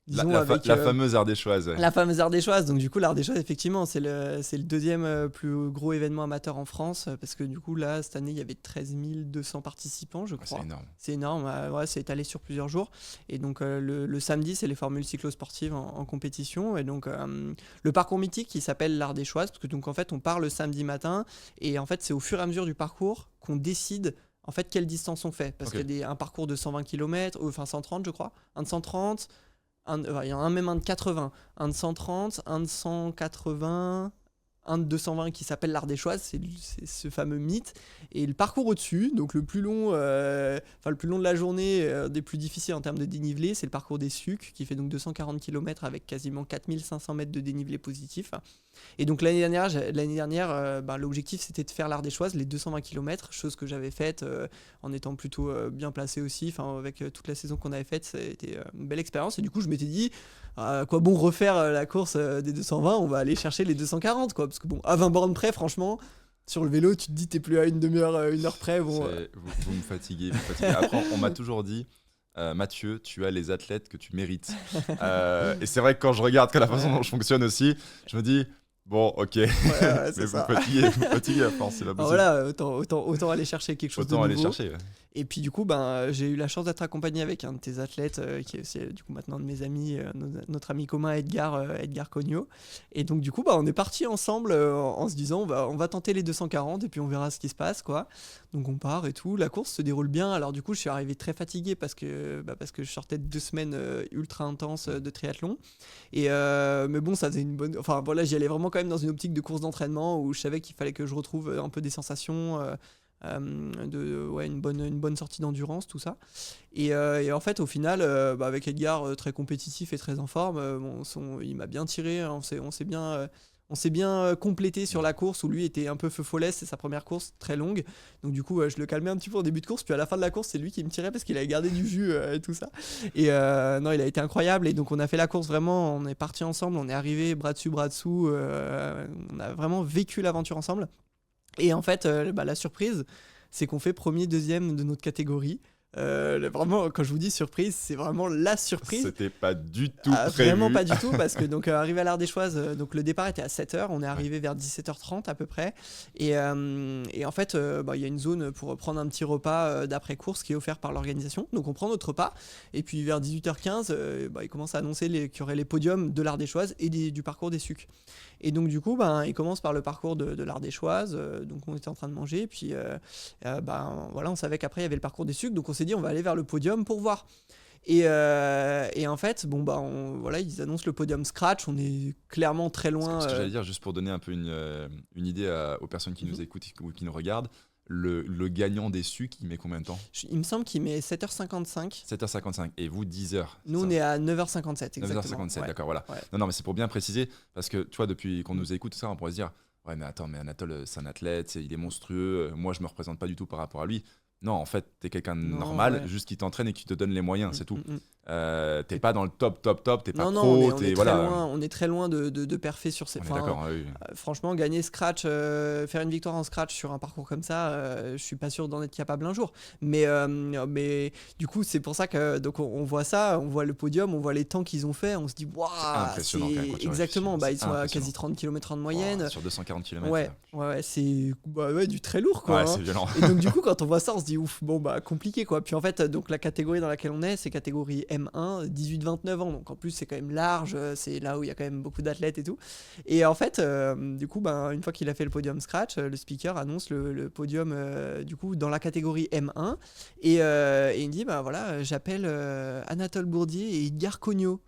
La fameuse Ardéchoise. Ouais. La fameuse Ardéchoise. Donc du coup, l'Ardéchoise, effectivement, c'est le deuxième plus gros événement amateur en France, parce que du coup, là, cette année, il y avait 13 200 participants, je crois. C'est énorme. C'est étalé sur plusieurs jours. Et donc le samedi, c'est les formules cyclosportives en compétition. Et donc le parcours mythique qui s'appelle l'Ardéchoise, parce que donc en fait, on part le samedi matin, et en fait, c'est au fur et à mesure du parcours qu'on décide en fait quelle distance on fait. Parce qu'il y a un parcours de 120 km, enfin 130, je crois, un de 130. Il y en a même un de 80, un de 130, un de 180, un de 220 qui s'appelle l'Ardéchoise, c'est ce fameux mythe. Et le parcours au-dessus, donc le plus long de la journée, des plus difficiles en termes de dénivelé, c'est le parcours des Sucs, qui fait donc 240 km avec quasiment 4500 mètres de dénivelé positif. Et donc l'année dernière, l'objectif c'était de faire l'Ardéchoise, les 220 km, chose que j'avais faite en étant plutôt bien placé aussi, avec toute la saison qu'on avait faite, ça a été une belle expérience. Et du coup je m'étais dit, quoi bon refaire la course des 220, on va aller chercher les 240, quoi, parce que bon, à 20 bornes près, franchement, sur le vélo, tu te dis, t'es plus à une demi-heure, une heure près. Bon, vous me fatiguez, Après, on m'a toujours dit, Mathieu, tu as les athlètes que tu mérites. Et c'est vrai que quand je regarde que la façon dont je fonctionne aussi, je me dis, bon, ok, ouais, mais c'est vous ça. fatiguez à force, c'est pas Alors possible. voilà, autant aller chercher quelque chose de Autant aller nouveau. chercher. Ouais. Et puis du coup, ben, j'ai eu la chance d'être accompagné avec un de tes athlètes, qui est aussi du coup maintenant de mes amis, notre ami commun Edgar Cogno. Et donc du coup, bah, on est parti ensemble en se disant, on va tenter les 240 et puis on verra ce qui se passe, quoi. Donc on part et tout. La course se déroule bien. Alors du coup, je suis arrivé très fatigué parce que je sortais de 2 semaines ultra intenses de triathlon. Et mais bon, ça faisait une bonne. Enfin voilà, j'y allais vraiment quand même dans une optique de course d'entraînement où je savais qu'il fallait que je retrouve un peu des sensations. Une bonne sortie d'endurance, tout ça. Et en fait, au final, avec Edgar très compétitif et très en forme, il m'a bien tiré. Hein, on s'est bien complété sur la course où lui était un peu feu follet, c'est sa première course très longue. Donc du coup, je le calmais un petit peu au début de course, puis à la fin de la course, c'est lui qui me tirait parce qu'il avait gardé du jus et tout ça. Et non, il a été incroyable. Et donc on a fait la course vraiment, on est partis ensemble, on est arrivé bras dessus, bras dessous. On a vraiment vécu l'aventure ensemble. Et en fait, la surprise, c'est qu'on fait premier, deuxième de notre catégorie. Vraiment, quand je vous dis surprise, c'est vraiment la surprise. C'était pas du tout prévu. Vraiment pas du tout, parce que donc arrivé à l'Ardéchoise, donc le départ était à 7h, on est arrivé vers 17h30 à peu près. Et en fait, il y a une zone pour prendre un petit repas d'après-course qui est offert par l'organisation. Donc on prend notre repas, et puis vers 18h15, ils commencent à annoncer qu'il y aurait les podiums de l'Ardéchoise et du parcours des Sucs. Et donc du coup, ils commencent par le parcours de l'Ardéchoise, donc on était en train de manger, et puis voilà, on savait qu'après il y avait le parcours des Sucs, donc on s'est dit on va aller vers le podium pour voir. Et en fait, voilà, ils annoncent le podium scratch, on est clairement très loin. Ce que j'allais dire, juste pour donner un peu une idée aux personnes qui nous écoutent ou qui nous regardent, le gagnant des Sucs, il met combien de temps ? Il me semble qu'il met 7h55. 7h55 et vous 10h. Nous on est à 9h57 exactement. 9h57, ouais. D'accord, voilà. Ouais. Non, mais c'est pour bien préciser, parce que tu vois, depuis qu'on nous écoute, ça, on pourrait se dire, ouais, mais attends, mais Anatole, c'est un athlète, il est monstrueux, moi je me représente pas du tout par rapport à lui. Non, en fait, t'es quelqu'un de normal, ouais. juste qui t'entraîne et qui te donne les moyens, c'est tout. T'es Et pas dans le top, t'es pas non, pro, on est très loin de perfer sur ces. On est d'accord, oui. Franchement, gagner scratch, faire une victoire en scratch sur un parcours comme ça, je suis pas sûr d'en être capable un jour. Mais du coup, c'est pour ça que donc on voit ça, on voit le podium, on voit les temps qu'ils ont fait, on se dit waouh, c'est impressionnant. Exactement. Ils sont à quasi 30 km/h de moyenne. Sur 240 km. Ouais, c'est du très lourd quoi. Ouais, c'est violent. Et donc du coup, quand on voit ça, on se dit ouf, compliqué quoi. Puis en fait, donc la catégorie dans laquelle on est, c'est catégorie M1, 18-29 ans. Donc en plus, c'est quand même large, c'est là où il y a quand même beaucoup d'athlètes et tout. Et en fait, du coup, une fois qu'il a fait le podium scratch, le speaker annonce le podium du coup dans la catégorie M1 et il dit voilà, j'appelle Anatole Bourdier et Edgar Cogno.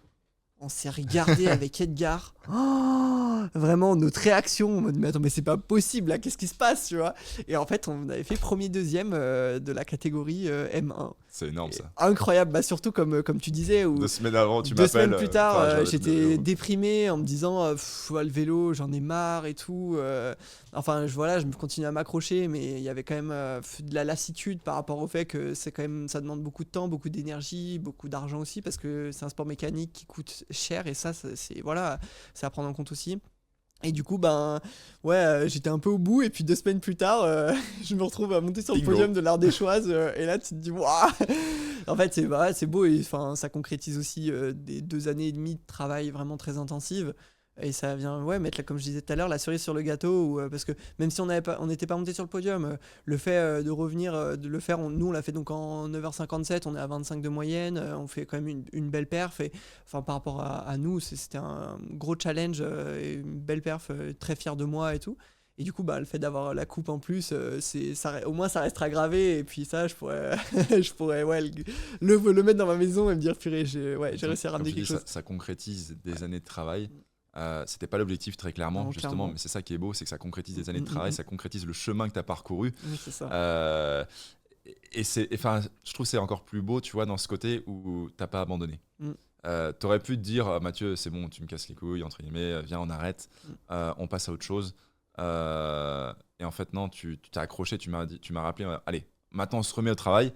On s'est regardé avec Edgar. Oh, vraiment, notre réaction, en mode, mais attends, mais c'est pas possible, là, qu'est-ce qui se passe, tu vois ? Et en fait, on avait fait premier, deuxième de la catégorie M1. C'est énorme, ça. Incroyable, surtout comme tu disais. 2 semaines avant, tu 2 m'appelles. semaines plus tard, j'étais déprimé en me disant, le vélo, j'en ai marre et tout. Je continue à m'accrocher, mais il y avait quand même de la lassitude par rapport au fait que ça demande beaucoup de temps, beaucoup d'énergie, beaucoup d'argent aussi, parce que c'est un sport mécanique qui coûte cher, et ça, c'est à prendre en compte aussi. Et du coup, j'étais un peu au bout, et puis 2 semaines plus tard, je me retrouve à monter sur le podium de l'Ardéchoise, et là, tu te dis, waouh. En fait, c'est beau, et ça concrétise aussi des 2 années et demie de travail vraiment très intensive. Et ça vient mettre, comme je disais tout à l'heure, la cerise sur le gâteau, parce que même si on n'était pas monté sur le podium, le fait de revenir, de le faire, nous on l'a fait donc en 9h57, on est à 25 de moyenne, on fait quand même une belle perf, et par rapport à nous, c'était un gros challenge, et une belle perf, très fier de moi et tout. Et du coup, le fait d'avoir la coupe en plus, au moins ça restera gravé, et puis ça, je pourrais, le mettre dans ma maison et me dire, purée, j'ai réussi à ramener quelque chose. Ça concrétise des années de travail. C'était pas l'objectif très clairement, justement, mais c'est ça qui est beau, c'est que ça concrétise des années de travail, ça concrétise le chemin que tu as parcouru. Oui, c'est ça. Je trouve que c'est encore plus beau, tu vois, dans ce côté où t'as pas abandonné. T'aurais pu te dire, Mathieu, c'est bon, tu me casses les couilles, entre guillemets, viens, on arrête, on passe à autre chose. Et en fait, non, tu t'es accroché, tu m'as rappelé, allez, maintenant on se remet au travail.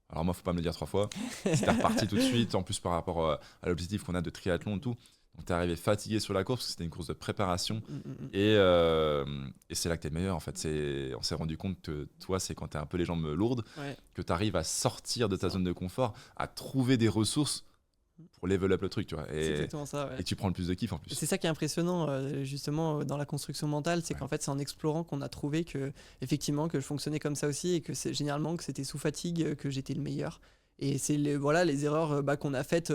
Alors moi, faut pas me le dire 3 fois. C'était reparti tout de suite, en plus par rapport à l'objectif qu'on a de triathlon et tout. Donc, t'es arrivé fatigué sur la course parce que c'était une course de préparation. Mm. Et c'est là que t'es le meilleur, en fait. On s'est rendu compte que toi, c'est quand t'as un peu les jambes lourdes, Ouais. que t'arrives à sortir de ta Ça. zone de confort, à trouver des ressources pour level up le truc, tu vois. C'est exactement ça, ouais. Et tu prends le plus de kiff en Et plus. c'est ça qui est impressionnant justement dans la construction mentale, c'est qu'en fait c'est en explorant qu'on a trouvé que effectivement que je fonctionnais comme ça aussi et que c'est généralement que c'était sous fatigue que j'étais le meilleur. Et c'est les erreurs qu'on a faites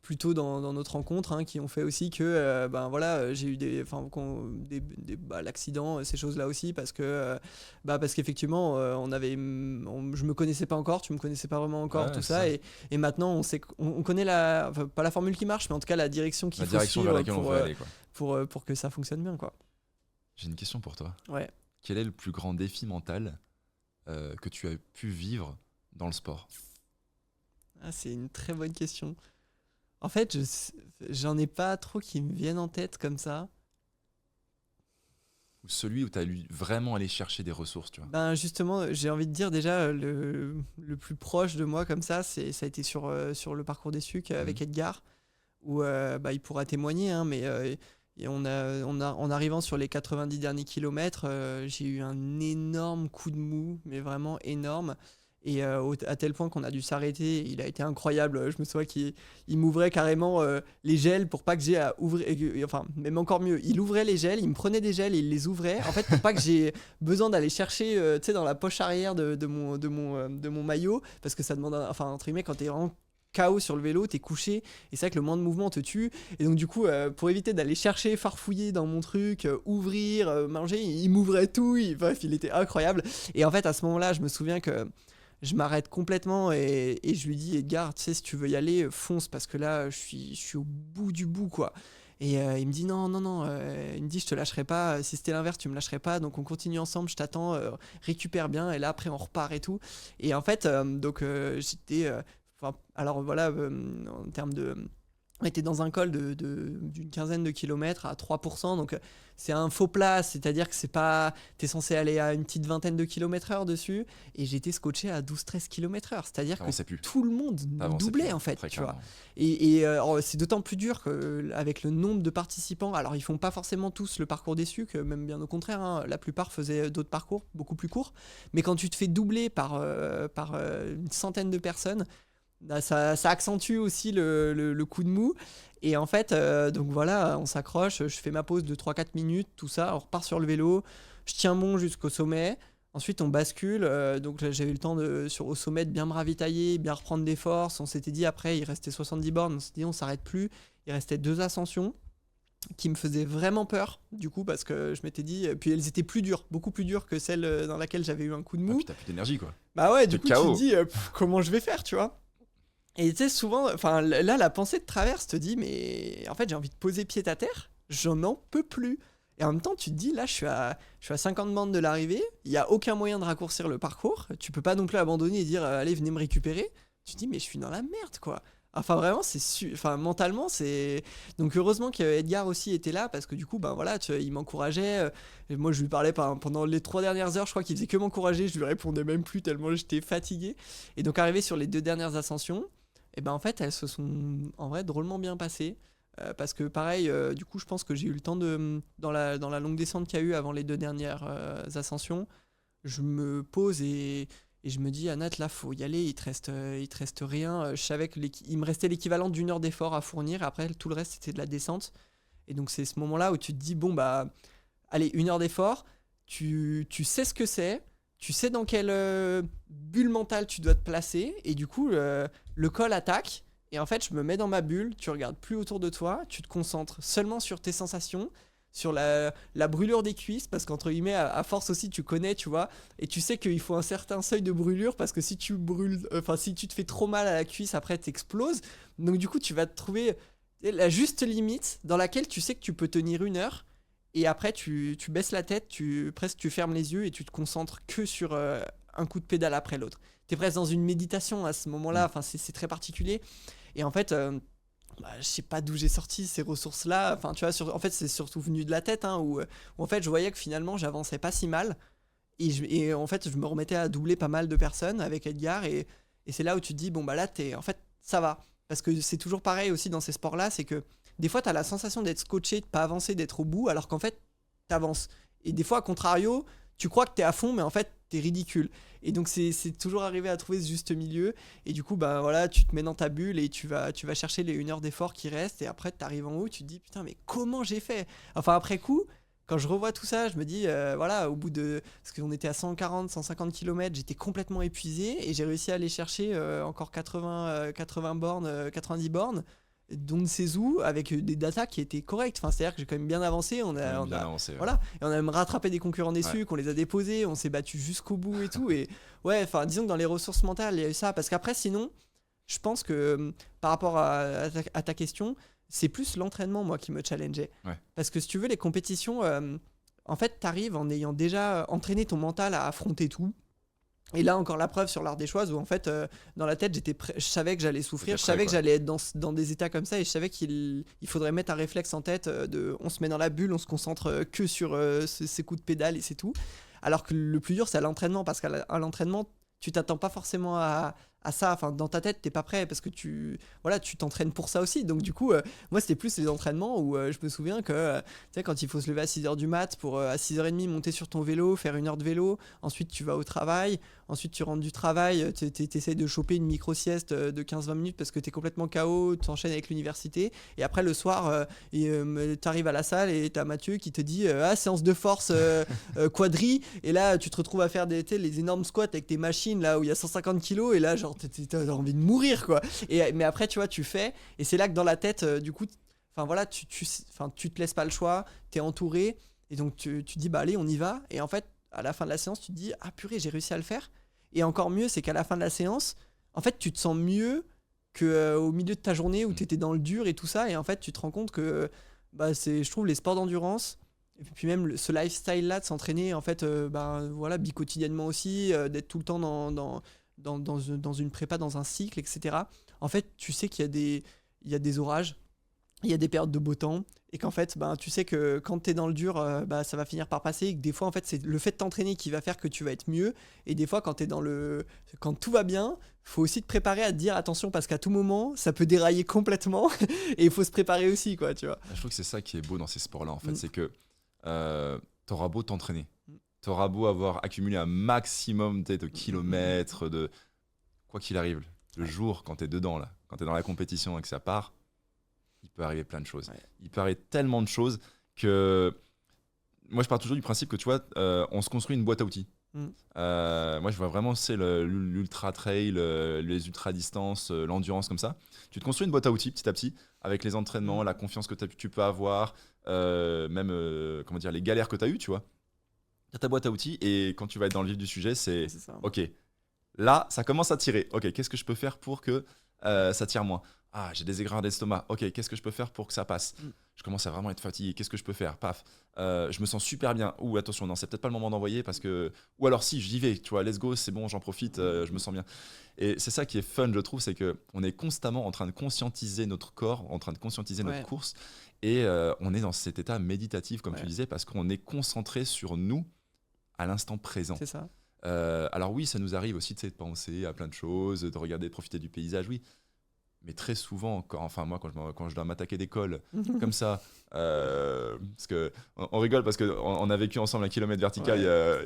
plutôt dans notre rencontre hein, qui ont fait aussi que j'ai eu l'accident, ces choses-là aussi parce qu'effectivement je me connaissais pas encore, tu me connaissais pas vraiment encore, Ouais, tout c'est ça. ça. Et maintenant on connaît pas la formule qui marche, mais en tout cas la direction qu'il La faut direction vers suivre laquelle on veut aller, quoi. pour que ça fonctionne bien, quoi. J'ai une question pour toi. Ouais. Quel est le plus grand défi mental que tu as pu vivre dans le sport? Ah, c'est une très bonne question. En fait, j'en ai pas trop qui me viennent en tête comme ça. Ou celui où tu as dû vraiment aller chercher des ressources, tu vois? Ben justement, j'ai envie de dire déjà le plus proche de moi comme ça a été sur le parcours des Sucs avec Edgar, où il pourra témoigner, hein, mais et en arrivant sur les 90 derniers kilomètres, j'ai eu un énorme coup de mou, mais vraiment énorme. Et à tel point qu'on a dû s'arrêter. Il a été incroyable. Je me souviens qu'il m'ouvrait carrément les gels pour pas que j'ai à ouvrir. Enfin, même encore mieux, il ouvrait les gels, il me prenait des gels et il les ouvrait. En fait, pour pas que j'ai besoin d'aller chercher dans la poche arrière de mon maillot, parce que ça demande, entre guillemets, quand t'es vraiment KO sur le vélo, t'es couché, et c'est vrai que le moins de mouvement te tue. Et donc, du coup, pour éviter d'aller chercher, farfouiller dans mon truc, ouvrir, manger, il m'ouvrait tout. Bref, il était incroyable. Et en fait, à ce moment-là, je me souviens que je m'arrête complètement et je lui dis Edgar, tu sais, si tu veux y aller, fonce parce que là je suis au bout du bout, quoi. Et il me dit non, il me dit je te lâcherai pas, si c'était l'inverse tu me lâcherais pas, donc on continue ensemble, je t'attends, récupère bien et là après on repart et tout. Et en fait j'étais en termes de on était dans un col d'une quinzaine de kilomètres à 3%, donc c'est un faux plat, c'est-à-dire que c'est pas, t'es censé aller à une petite vingtaine de kilomètres/heure dessus, et j'étais scotché à 12-13 km/h, c'est-à-dire que tout le monde me doublait en fait, tu vois. Et c'est d'autant plus dur qu'avec le nombre de participants, alors ils font pas forcément tous le parcours des Sucs, même bien au contraire, hein, la plupart faisaient d'autres parcours beaucoup plus courts, mais quand tu te fais doubler par une centaine de personnes, ça accentue aussi le coup de mou. Et en fait, donc voilà, on s'accroche, je fais ma pause de 3-4 minutes, tout ça, on repart sur le vélo, je tiens bon jusqu'au sommet. Ensuite, on bascule, donc j'avais eu le temps au sommet de bien me ravitailler, bien reprendre des forces. On s'était dit après, il restait 70 bornes, on s'est dit on s'arrête plus. Il restait 2 ascensions qui me faisaient vraiment peur, du coup, parce que je m'étais dit, puis elles étaient plus dures, beaucoup plus dures que celles dans laquelle j'avais eu un coup de mou. Ah, puis t'as plus d'énergie, quoi. Bah ouais, du coup, tu KO. te dis, comment je vais faire, tu vois. Et tu sais, souvent, là, la pensée te traverse, te dit, mais en fait, j'ai envie de poser pied à terre, j'en en peux plus. Et en même temps, tu te dis, là, je suis à 50 bandes de l'arrivée, il n'y a aucun moyen de raccourcir le parcours, tu peux pas non plus abandonner et dire, allez, venez me récupérer. Tu te dis, mais je suis dans la merde, quoi. Enfin, vraiment, mentalement, c'est. Donc, heureusement qu'Edgar aussi était là, parce que du coup, ben voilà, il m'encourageait. Et moi, je lui parlais pendant les 3 dernières heures, je crois qu'il faisait que m'encourager, je lui répondais même plus tellement j'étais fatigué. Et donc, arrivé sur les 2 dernières ascensions, et ben en fait, elles se sont en vrai drôlement bien passées. Parce que pareil, du coup, je pense que j'ai eu le temps dans la longue descente qu'il y a eu avant les 2 dernières ascensions, je me pose et je me dis, Anat, là, faut y aller, il te reste rien. Je savais qu'il me restait l'équivalent d'1 heure d'effort à fournir. Après, tout le reste, c'était de la descente. Et donc, c'est ce moment-là où tu te dis, bon, bah, allez, 1 heure d'effort, tu sais ce que c'est, tu sais dans quelle bulle mentale tu dois te placer. Et du coup, le col attaque. Et en fait, je me mets dans ma bulle, tu regardes plus autour de toi, tu te concentres seulement sur tes sensations, sur la brûlure des cuisses, parce qu'entre guillemets, à force aussi, tu connais, tu vois, et tu sais qu'il faut un certain seuil de brûlure, parce que si tu si tu te fais trop mal à la cuisse, après t'exploses. Donc du coup, tu vas te trouver la juste limite dans laquelle tu sais que tu peux tenir 1 heure, et après tu baisses la tête, tu fermes les yeux et tu te concentres que sur un coup de pédale après l'autre. T'es presque dans une méditation à ce moment-là, enfin c'est très particulier. Et en fait, je sais pas d'où j'ai sorti ces ressources-là. Enfin, tu vois, en fait, c'est surtout venu de la tête, hein, où en fait, je voyais que finalement, j'avançais pas si mal. Et en fait, je me remettais à doubler pas mal de personnes avec Edgar. Et c'est là où tu te dis, bon, bah là, en fait, ça va. Parce que c'est toujours pareil aussi dans ces sports-là, c'est que des fois, tu as la sensation d'être scotché, de pas avancer, d'être au bout, alors qu'en fait, tu avances. Et des fois, à contrario, tu crois que tu es à fond, mais en fait, tu es ridicule. Et donc, c'est toujours arriver à trouver ce juste milieu. Et du coup, bah, voilà, tu te mets dans ta bulle et tu vas chercher les 1 heure d'effort qui reste. Et après, tu arrives en haut, tu te dis, putain, mais comment j'ai fait? Enfin, après coup, quand je revois tout ça, je me dis, voilà, au bout de. Parce qu'on était à 140, 150 km, j'étais complètement épuisé et j'ai réussi à aller chercher encore 80 bornes, 90 bornes, dont ces où, avec des datas qui étaient correctes. Enfin, c'est-à-dire que j'ai quand même bien avancé. Voilà, et on a même rattrapé des concurrents déçus, qu'on les a déposés, on s'est battu jusqu'au bout et tout. Et ouais, enfin, disons que dans les ressources mentales, il y a eu ça. Parce qu'après, sinon, je pense que par rapport à ta question, c'est plus l'entraînement, moi, qui me challengeait. Ouais. Parce que si tu veux, les compétitions, en fait, t'arrives en ayant déjà entraîné ton mental à affronter tout. Et là, encore la preuve sur l'art des choix, où en fait, dans la tête, je savais que j'allais souffrir, je savais que j'allais être dans des états comme ça, et je savais qu'il faudrait mettre un réflexe en tête on se met dans la bulle, on se concentre que sur ces coups de pédale, et c'est tout. Alors que le plus dur, c'est à l'entraînement, parce qu'à l'entraînement, tu t'attends pas forcément à ça. Enfin, dans ta tête, t'es pas prêt parce que tu t'entraînes pour ça aussi. Donc du coup, moi, c'était plus les entraînements où je me souviens que tu sais, quand il faut se lever à 6h du mat pour à 6h30 monter sur ton vélo, faire 1 heure de vélo, ensuite tu vas au travail, ensuite tu rentres du travail, t'essayes de choper une micro-sieste de 15-20 minutes parce que t'es complètement KO, t'enchaînes avec l'université, et après le soir, t'arrives à la salle et t'as Mathieu qui te dit séance de force quadri, et là tu te retrouves à faire les énormes squats avec tes machines là où il y a 150 kilos, et là genre t'as envie de mourir quoi. Mais après tu vois, tu fais, et c'est là que dans la tête du coup, enfin voilà, tu te laisses pas le choix, t'es entouré, et donc tu dis bah allez, on y va. Et en fait à la fin de la séance, tu te dis ah purée, j'ai réussi à le faire. Et encore mieux, c'est qu'à la fin de la séance, en fait tu te sens mieux que au milieu de ta journée où t'étais dans le dur et tout ça. Et en fait tu te rends compte que bah c'est, je trouve, les sports d'endurance, et puis même ce lifestyle là de s'entraîner en fait voilà, bi-quotidiennement aussi, d'être tout le temps dans une prépa, dans un cycle, etc. En fait, tu sais qu'il y a des orages, il y a des périodes de beau temps, et qu'en fait, tu sais que quand tu es dans le dur, ça va finir par passer, et que des fois, en fait, c'est le fait de t'entraîner qui va faire que tu vas être mieux. Et des fois, quand tout va bien, faut aussi te préparer à te dire attention, parce qu'à tout moment, ça peut dérailler complètement, et il faut se préparer aussi, quoi, tu vois. Je trouve que c'est ça qui est beau dans ces sports-là, en fait, c'est que t'auras beau t'entraîner, t'auras beau avoir accumulé un maximum de kilomètres, quoi qu'il arrive, le jour quand t'es dedans, là, quand t'es dans la compétition et que ça part, il peut arriver plein de choses. Ouais. Il peut arriver tellement de choses que moi je pars toujours du principe que tu vois, on se construit une boîte à outils. Moi je vois vraiment, c'est l'ultra trail, les ultra distances, l'endurance comme ça. Tu te construis une boîte à outils petit à petit avec les entraînements, la confiance que tu peux avoir, même comment dire, les galères que tu as eues, tu vois. Tu as ta boîte à outils, et quand tu vas être dans le vif du sujet, c'est ok, là ça commence à tirer. Ok, qu'est-ce que je peux faire pour que ça tire moins? Ah, j'ai des aigreurs d'estomac. Ok, qu'est-ce que je peux faire pour que ça passe? Je commence à vraiment être fatigué. Qu'est-ce que je peux faire? Paf. Je me sens super bien. Ou attention, non, c'est peut-être pas le moment d'envoyer parce que. Ou alors si, j'y vais. Tu vois, let's go, c'est bon, j'en profite. Je me sens bien. Et c'est ça qui est fun, je trouve, c'est que on est constamment en train de conscientiser notre corps, en train de conscientiser notre course, et on est dans cet état méditatif, comme tu disais, parce qu'on est concentré sur nous à l'instant présent. C'est ça. Alors oui, ça nous arrive aussi de penser à plein de choses, de regarder, de profiter du paysage, oui. Mais très souvent, quand je dois m'attaquer des cols comme ça, parce qu'on rigole parce qu'on a vécu ensemble un kilomètre vertical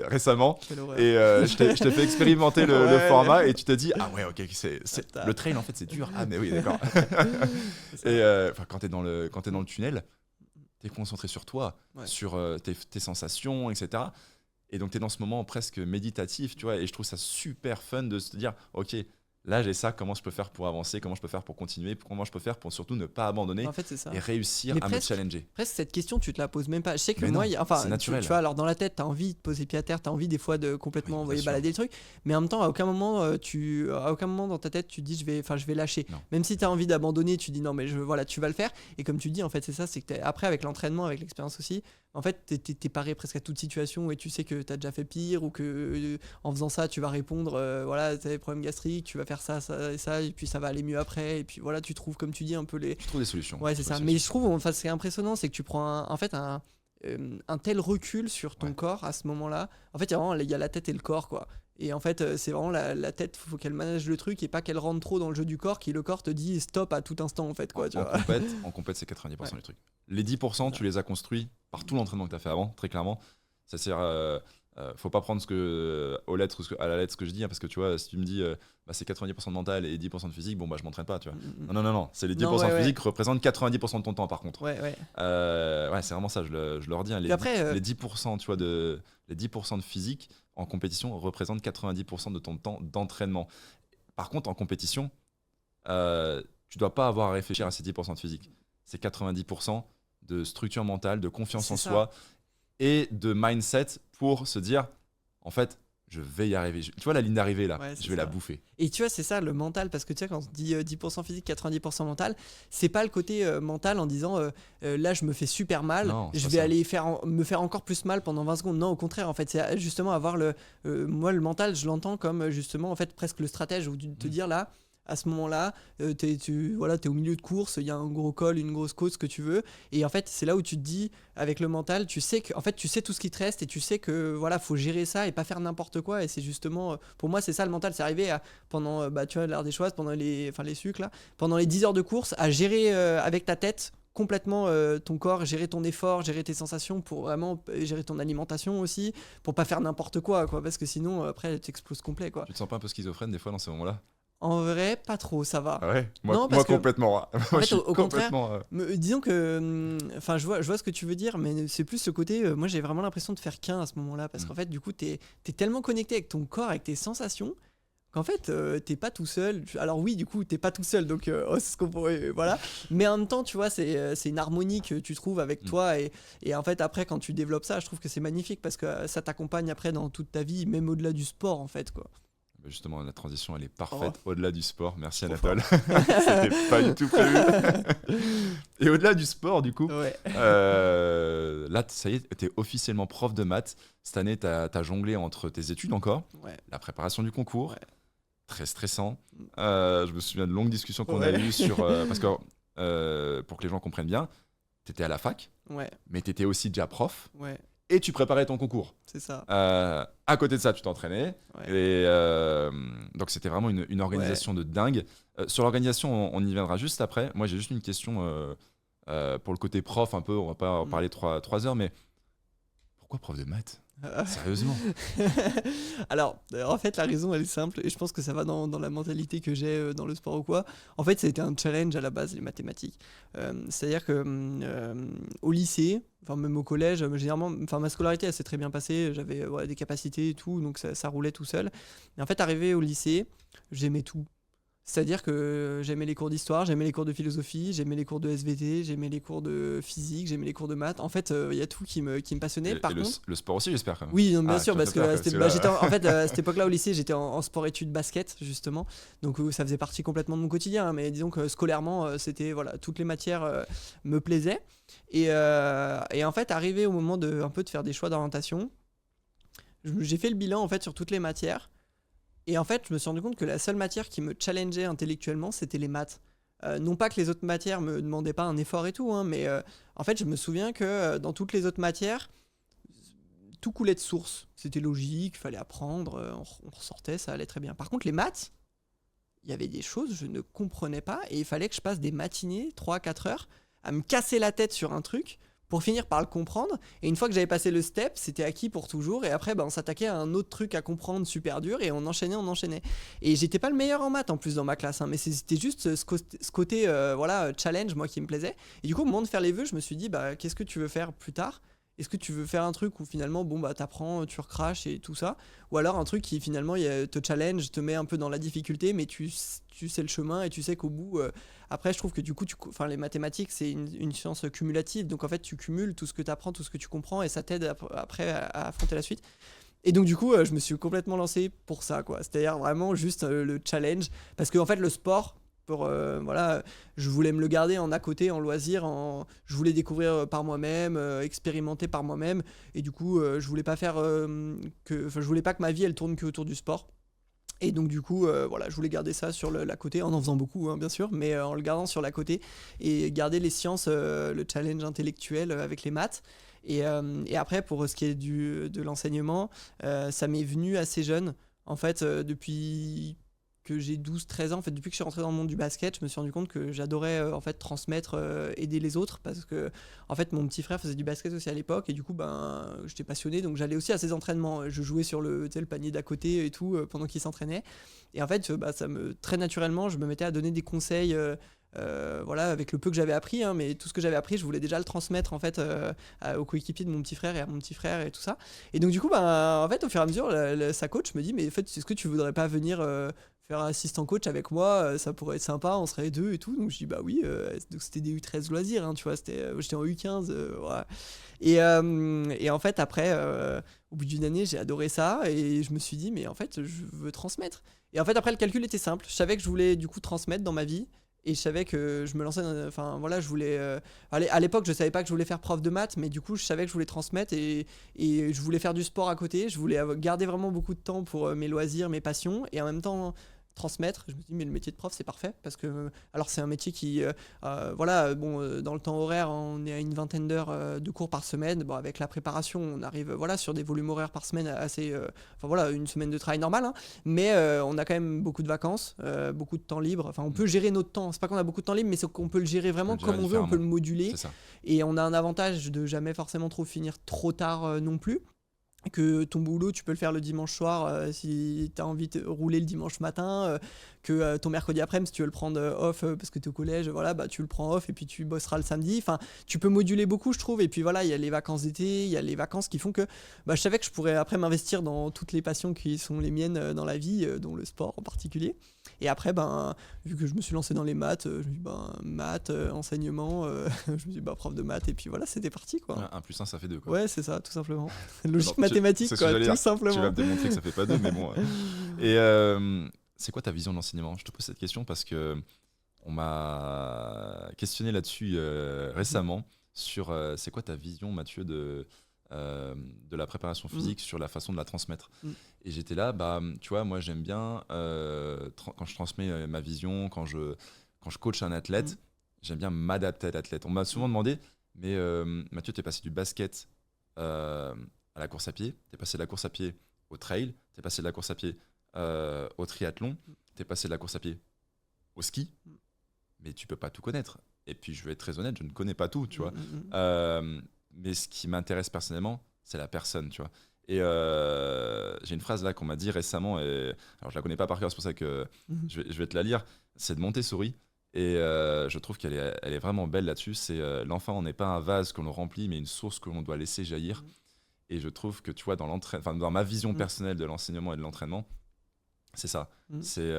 récemment, et je t'ai fait expérimenter le format, et tu te dis ah ouais, ok, le trail en fait c'est dur. Ah mais oui, d'accord. Et quand t'es dans le tunnel, t'es concentré sur toi, sur tes sensations, etc. Et donc t'es dans ce moment presque méditatif, tu vois. Et je trouve ça super fun de se dire ok, là j'ai ça, comment je peux faire pour avancer, comment je peux faire pour continuer, comment je peux faire pour surtout ne pas abandonner, en fait, c'est ça, et réussir à me challenger. Presque cette question tu te la poses même pas. Je sais que mais moi, non, c'est naturel. Tu vois, alors dans la tête t'as envie de poser pied à terre, t'as envie des fois de complètement envoyer balader le truc, mais en même temps à aucun moment dans ta tête tu te dis je vais lâcher. Non. Même si t'as envie d'abandonner, tu dis non mais tu vas le faire. Et comme tu dis, en fait c'est ça, c'est que après avec l'entraînement, avec l'expérience aussi, en fait t'es paré presque à toute situation, et tu sais que t'as déjà fait pire, ou que en faisant ça tu vas répondre t'as des problèmes gastriques, tu vas faire ça et ça, et puis ça va aller mieux après, et puis voilà, tu trouves, comme tu dis, un peu tu trouves des solutions. Ouais, c'est ça. Mais je trouve, enfin, c'est impressionnant, c'est que tu prends un tel recul sur ton corps à ce moment-là. En fait, il y a la tête et le corps, quoi. Et en fait, c'est vraiment la tête, faut qu'elle manage le truc et pas qu'elle rentre trop dans le jeu du corps, le corps te dit stop à tout instant en fait. Quoi, tu vois. En compète, c'est 90% du truc. Les 10%, tu les as construits par tout l'entraînement que tu as fait avant, très clairement. Ça sert. Faut pas prendre aux lettres, à la lettre ce que je dis, hein, parce que tu vois, si tu me dis c'est 90% de mental et 10% de physique, bon bah je m'entraîne pas, tu vois. Non, c'est les 10% de physique représentent 90% de ton temps par contre. Ouais. C'est vraiment ça, je leur dis. Hein, les 10%, tu vois, les 10% de physique en compétition représentent 90% de ton temps d'entraînement. Par contre, en compétition, tu dois pas avoir à réfléchir à ces 10% de physique. C'est 90% de structure mentale, de confiance en soi et de mindset pour se dire, en fait, je vais y arriver. Tu vois la ligne d'arrivée là, je vais la bouffer. Et tu vois, c'est ça le mental, parce que tu sais, quand on dit 10% physique, 90% mental, c'est pas le côté mental en disant là je me fais super mal, je vais aller me faire encore plus mal pendant 20 secondes. Non, au contraire, en fait, c'est justement avoir moi, le mental, je l'entends comme justement, en fait, presque le stratège, ou te dire là, à ce moment-là, t'es au milieu de course, il y a un gros col, une grosse côte, ce que tu veux, et en fait c'est là où tu te dis, avec le mental, tu sais tout ce qui te reste, et tu sais que voilà, faut gérer ça et pas faire n'importe quoi. Et c'est justement, pour moi c'est ça le mental, c'est arriver à, pendant tu vois, l'art des choses, pendant les sucres là, pendant les 10 heures de course, à gérer avec ta tête complètement ton corps, gérer ton effort, gérer tes sensations, pour vraiment gérer ton alimentation aussi, pour pas faire n'importe quoi, parce que sinon après t'exploses complet, quoi. Tu te sens pas un peu schizophrène des fois dans ces moments-là? En vrai, pas trop, ça va. Ah ouais, moi complètement. En fait, au contraire, disons que, enfin, je vois ce que tu veux dire, mais c'est plus ce côté. Moi, j'ai vraiment l'impression de faire qu'un à ce moment-là, parce qu'en fait, du coup, t'es tellement connecté avec ton corps, avec tes sensations, qu'en fait, t'es pas tout seul. Alors oui, du coup, t'es pas tout seul, donc c'est ce qu'on pourrait, voilà. Mais en même temps, tu vois, c'est une harmonie que tu trouves avec toi, et en fait, après, quand tu développes ça, je trouve que c'est magnifique, parce que ça t'accompagne après dans toute ta vie, même au-delà du sport, en fait, quoi. Justement, la transition, elle est parfaite au-delà du sport. Merci Anatole. C'était pas du tout prévu. Et au-delà du sport, du coup, là, ça y est, t'es officiellement prof de maths. Cette année, t'as jonglé entre tes études encore, la préparation du concours, très stressant. Je me souviens de longues discussions qu'on a eues sur... parce que, pour que les gens comprennent bien, t'étais à la fac, mais t'étais aussi déjà prof. Et tu préparais ton concours. C'est ça. À côté de ça, tu t'entraînais. Et donc, c'était vraiment une organisation de dingue. Sur l'organisation, on y viendra juste après. Moi, j'ai juste une question pour le côté prof, un peu. On va pas en parler 3 heures, mais pourquoi prof de maths ? Sérieusement. Alors, en fait, la raison, elle est simple, et je pense que ça va dans la mentalité que j'ai dans le sport ou quoi. En fait, ça a été un challenge à la base, les mathématiques. C'est-à-dire que au lycée, enfin même au collège, généralement, enfin ma scolarité, elle s'est très bien passée. J'avais des capacités et tout, donc ça roulait tout seul. Et en fait, arrivé au lycée, j'aimais tout. C'est-à-dire que j'aimais les cours d'histoire, j'aimais les cours de philosophie, j'aimais les cours de SVT, j'aimais les cours de physique, j'aimais les cours de maths. En fait, il y a tout qui me passionnait. Par contre, le sport aussi, j'espère quand même. Oui, non, bien sûr, parce que j'étais en fait à cette époque-là au lycée, j'étais en sport-études basket justement, donc ça faisait partie complètement de mon quotidien. Hein, mais disons que scolairement, c'était voilà, toutes les matières me plaisaient. Et en fait, arrivé au moment de un peu de faire des choix d'orientation, j'ai fait le bilan en fait sur toutes les matières. Et en fait, je me suis rendu compte que la seule matière qui me challengeait intellectuellement, c'était les maths. Non pas que les autres matières me demandaient pas un effort et tout, hein, mais en fait, je me souviens que dans toutes les autres matières, tout coulait de source. C'était logique, il fallait apprendre, on ressortait, ça allait très bien. Par contre, les maths, il y avait des choses que je ne comprenais pas, et il fallait que je passe des matinées, 3-4 heures, à me casser la tête sur un truc, pour finir par le comprendre. Et une fois que j'avais passé le step, c'était acquis pour toujours. Et après, on s'attaquait à un autre truc à comprendre super dur, et on enchaînait. Et j'étais pas le meilleur en maths en plus dans ma classe, hein, mais c'était juste ce côté challenge, moi, qui me plaisait. Et du coup, au moment de faire les vœux, je me suis dit, qu'est-ce que tu veux faire plus tard ? Est-ce que tu veux faire un truc où finalement, t'apprends, tu recraches et tout ça ? Ou alors un truc qui finalement te challenge, te met un peu dans la difficulté, mais tu sais le chemin, et tu sais qu'au bout... Après, je trouve que du coup, les mathématiques, c'est une science cumulative. Donc en fait, tu cumules tout ce que tu apprends, tout ce que tu comprends, et ça t'aide après à affronter la suite. Et donc du coup, je me suis complètement lancé pour ça, quoi. C'est-à-dire vraiment juste le challenge. Parce que en fait, le sport... je voulais me le garder en à côté, en loisir, je voulais découvrir par moi-même, expérimenter par moi-même, et du coup je voulais pas je voulais pas que ma vie elle tourne que autour du sport. Et donc du coup je voulais garder ça sur la côté, en faisant beaucoup, hein, bien sûr, mais en le gardant sur la côté, et garder les sciences, le challenge intellectuel avec les maths. Et après, pour ce qui est de l'enseignement, ça m'est venu assez jeune. En fait, depuis que j'ai 12-13 ans, en fait, depuis que je suis rentré dans le monde du basket, je me suis rendu compte que j'adorais en fait transmettre, aider les autres, parce que en fait mon petit frère faisait du basket aussi à l'époque, et du coup j'étais passionné, donc j'allais aussi à ses entraînements. Je jouais sur le panier d'à côté et tout, pendant qu'il s'entraînait, et en fait très naturellement je me mettais à donner des conseils, voilà, avec le peu que j'avais appris, hein, mais tout ce que j'avais appris je voulais déjà le transmettre en fait, aux coéquipiers de mon petit frère et à mon petit frère et tout ça. Et donc du coup en fait au fur et à mesure sa coach me dit, mais en fait est-ce que tu voudrais pas venir faire assistant coach avec moi, ça pourrait être sympa, on serait deux et tout. Donc je dis bah oui, donc c'était des U13 loisirs, hein, tu vois, j'étais en U15, voilà. Et en fait après, au bout d'une année j'ai adoré ça, et je me suis dit mais en fait je veux transmettre. Et en fait après le calcul était simple, je savais que je voulais du coup transmettre dans ma vie, et je savais que je me lançais enfin voilà, je voulais à l'époque je savais pas que je voulais faire prof de maths, mais du coup je savais que je voulais transmettre, et je voulais faire du sport à côté, je voulais garder vraiment beaucoup de temps pour mes loisirs, mes passions, et en même temps transmettre. Je me dis mais le métier de prof c'est parfait, parce que alors c'est un métier qui voilà, bon, dans le temps horaire on est à une vingtaine d'heures de cours par semaine. Bon, avec la préparation on arrive voilà sur des volumes horaires par semaine assez enfin voilà, une semaine de travail normale, hein, mais on a quand même beaucoup de vacances, beaucoup de temps libre, enfin on peut gérer notre temps, c'est pas qu'on a beaucoup de temps libre, mais c'est qu'on peut le gérer vraiment comme on veut, on peut le moduler, et on a un avantage de jamais forcément trop finir trop tard non plus, que ton boulot tu peux le faire le dimanche soir, si tu as envie de rouler le dimanche matin, que ton mercredi après-midi si tu veux le prendre off parce que tu es au collège, voilà, bah, tu le prends off et puis tu bosseras le samedi. Enfin, tu peux moduler beaucoup je trouve, et puis voilà, il y a les vacances d'été, il y a les vacances qui font que je savais que je pourrais après m'investir dans toutes les passions qui sont les miennes dans la vie, dont le sport en particulier. Et après vu que je me suis lancé dans les maths, je me suis dit maths, enseignement, je me suis dit prof de maths, et puis voilà, c'était parti quoi. 1 + 1 ça fait 2 quoi. Ouais, c'est ça, tout simplement. Logique mathématique quoi, tout simplement. Tu vas me démontrer que ça fait pas 2, mais bon. Et c'est quoi ta vision de l'enseignement ? Je te pose cette question parce que on m'a questionné là-dessus récemment sur c'est quoi ta vision, Mathieu, de la préparation physique, sur la façon de la transmettre. Et j'étais là, tu vois, moi j'aime bien quand je transmets ma vision, quand je coach un athlète, j'aime bien m'adapter à l'athlète. On m'a souvent demandé, mais Mathieu, t'es passé du basket à la course à pied, t'es passé de la course à pied au trail, t'es passé de la course à pied au triathlon, t'es passé de la course à pied au ski, mais tu peux pas tout connaître. Et puis je vais être très honnête, je ne connais pas tout, tu vois. Mais ce qui m'intéresse personnellement, c'est la personne, tu vois. Et j'ai une phrase là qu'on m'a dit récemment, et alors je la connais pas par cœur, c'est pour ça que je vais te la lire. C'est de Montessori, et je trouve qu'elle est vraiment belle là-dessus. C'est l'enfant n'est pas un vase que l'on remplit, mais une source que l'on doit laisser jaillir. Et je trouve que tu vois, dans ma vision personnelle de l'enseignement et de l'entraînement, c'est ça. C'est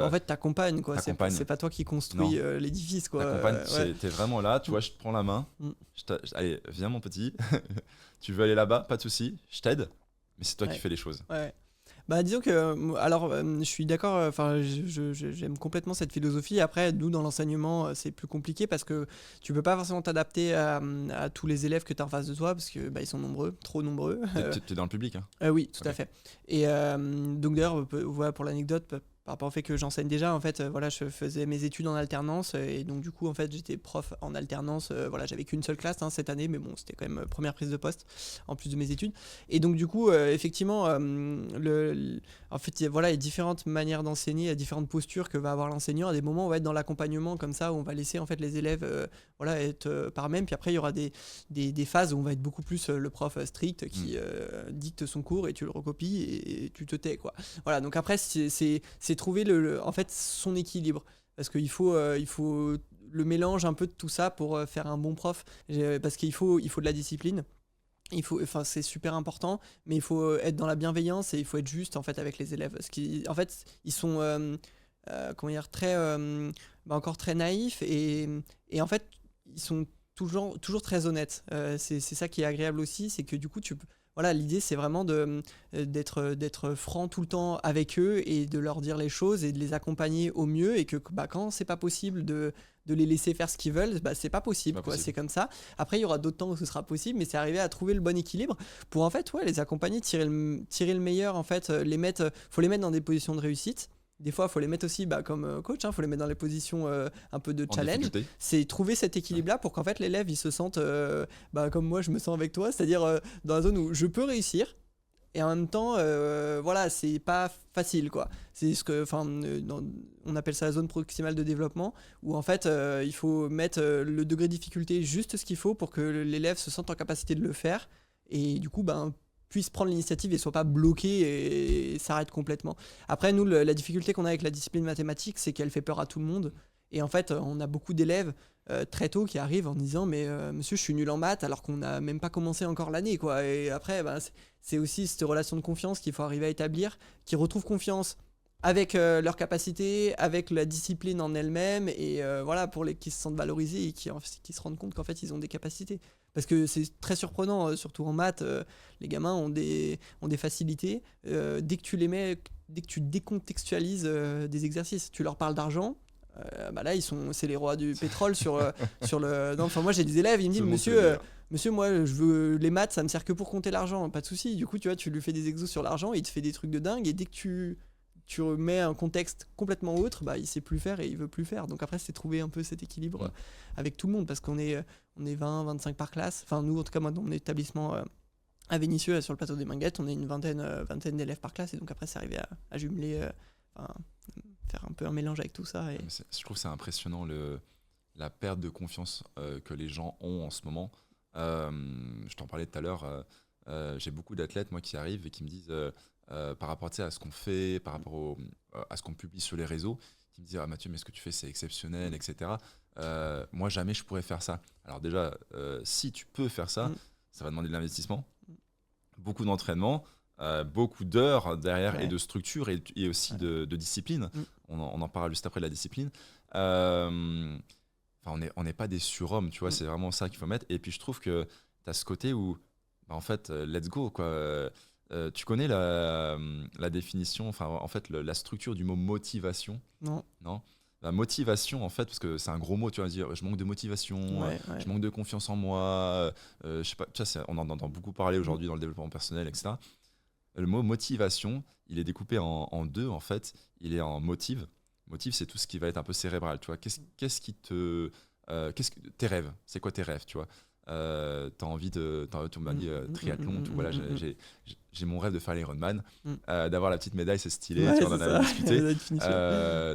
en fait t'accompagnes quoi, c'est pas toi qui construis l'édifice quoi. T'accompagnes, t'es vraiment là, tu vois, je te prends la main, allez viens mon petit, tu veux aller là-bas, pas de souci, je t'aide, mais c'est toi qui fais les choses. Disons que alors je suis d'accord, enfin j'aime complètement cette philosophie. Après nous dans l'enseignement c'est plus compliqué, parce que tu peux pas forcément t'adapter à tous les élèves que tu as en face de toi, parce que ils sont nombreux, trop nombreux. T'es dans le public, hein. Oui, tout à fait. Et donc d'ailleurs voilà, pour l'anecdote, par rapport au fait que j'enseigne déjà, en fait, voilà, je faisais mes études en alternance, et donc du coup, en fait, j'étais prof en alternance. Voilà, j'avais qu'une seule classe cette année, mais bon, c'était quand même première prise de poste en plus de mes études. Et donc du coup, effectivement, en fait, il y a différentes manières d'enseigner, il y a différentes postures que va avoir l'enseignant. À des moments, on va être dans l'accompagnement comme ça, où on va laisser en fait les élèves, voilà, être par eux-mêmes. Puis après, il y aura des phases où on va être beaucoup plus le prof strict qui dicte son cours et tu le recopies et tu te tais quoi. Voilà, donc après c'est trouver en fait son équilibre, parce qu'il faut le mélange un peu de tout ça pour faire un bon prof, parce qu'il faut de la discipline, c'est super important, mais il faut être dans la bienveillance et il faut être juste en fait avec les élèves, parce qu'en fait ils sont comment dire, très encore très naïfs, et en fait ils sont toujours très honnêtes. C'est ça qui est agréable aussi, c'est que du coup voilà, l'idée c'est vraiment d'être franc tout le temps avec eux, et de leur dire les choses et de les accompagner au mieux, et que quand c'est pas possible de les laisser faire ce qu'ils veulent, c'est pas possible, quoi. C'est comme ça. Après il y aura d'autres temps où ce sera possible, mais c'est arriver à trouver le bon équilibre pour en fait les accompagner, tirer le meilleur, en fait, faut les mettre dans des positions de réussite. Des fois, il faut les mettre aussi comme coach, il faut les mettre dans les positions un peu de challenge. C'est trouver cet équilibre-là pour qu'en fait l'élève il se sente comme moi je me sens avec toi, c'est-à-dire dans la zone où je peux réussir, et en même temps, voilà, c'est pas facile, quoi. C'est ce que, on appelle ça la zone proximale de développement, où en fait, il faut mettre le degré de difficulté juste ce qu'il faut pour que l'élève se sente en capacité de le faire, et du coup, puisse prendre l'initiative et soit pas bloqué et s'arrête complètement. Après, nous, la difficulté qu'on a avec la discipline mathématique, c'est qu'elle fait peur à tout le monde. Et en fait, on a beaucoup d'élèves très tôt qui arrivent en disant mais monsieur, je suis nul en maths, alors qu'on n'a même pas commencé encore l'année, quoi. Et après, c'est aussi cette relation de confiance qu'il faut arriver à établir, qui retrouve confiance avec leur capacité, avec la discipline en elle-même, et voilà, pour les qui se sentent valorisés et qui se rendent compte qu'en fait ils ont des capacités. Parce que c'est très surprenant, surtout en maths, les gamins ont des facilités. Dès que tu les mets, dès que tu décontextualises des exercices, tu leur parles d'argent. Là, c'est les rois du pétrole sur le. Non, enfin, moi j'ai des élèves, ils me disent monsieur, moi je veux les maths, ça me sert que pour compter l'argent, pas de souci. Du coup, tu vois, tu lui fais des exos sur l'argent, il te fait des trucs de dingue, et dès que tu remets un contexte complètement autre, il sait plus faire et il veut plus faire. Donc après, c'est trouver un peu cet équilibre avec tout le monde, parce qu'on est 20, 25 par classe. Enfin, nous, en tout cas, moi, dans mon établissement à Vénissieux, sur le plateau des Minguettes, on est une vingtaine d'élèves par classe, et donc après, c'est arrivé à jumeler, faire un peu un mélange avec tout ça. Et... Je trouve que c'est impressionnant la perte de confiance que les gens ont en ce moment. Je t'en parlais tout à l'heure, j'ai beaucoup d'athlètes moi qui arrivent et qui me disent par rapport à ce qu'on fait, par rapport à ce qu'on publie sur les réseaux, qui me disent Mathieu, mais ce que tu fais c'est exceptionnel, etc. Moi jamais je pourrais faire ça. Alors déjà, si tu peux faire ça, ça va demander de l'investissement, beaucoup d'entraînement, beaucoup d'heures derrière, et de structure, et aussi de discipline. On en parle juste après de la discipline. On n'est pas des surhommes, tu vois, c'est vraiment ça qu'il faut mettre. Et puis je trouve que tu as ce côté où, en fait, let's go, quoi. Tu connais la définition, en fait, la structure du mot motivation? Non. La motivation, en fait, parce que c'est un gros mot, tu vas dire, je manque de motivation, je manque de confiance en moi, je sais pas, tu vois, on en entend beaucoup parler aujourd'hui dans le développement personnel, etc. Le mot motivation, il est découpé en deux, en fait. Il est en motive. Motive, c'est tout ce qui va être un peu cérébral, tu vois. Qu'est-ce qui te... tes rêves, c'est quoi tes rêves, tu vois? T'as envie de... Tu m'as dit triathlon, tout, voilà, j'ai mon rêve de faire l'Ironman. D'avoir la petite médaille, c'est stylé, tu vois, on en avait discuté.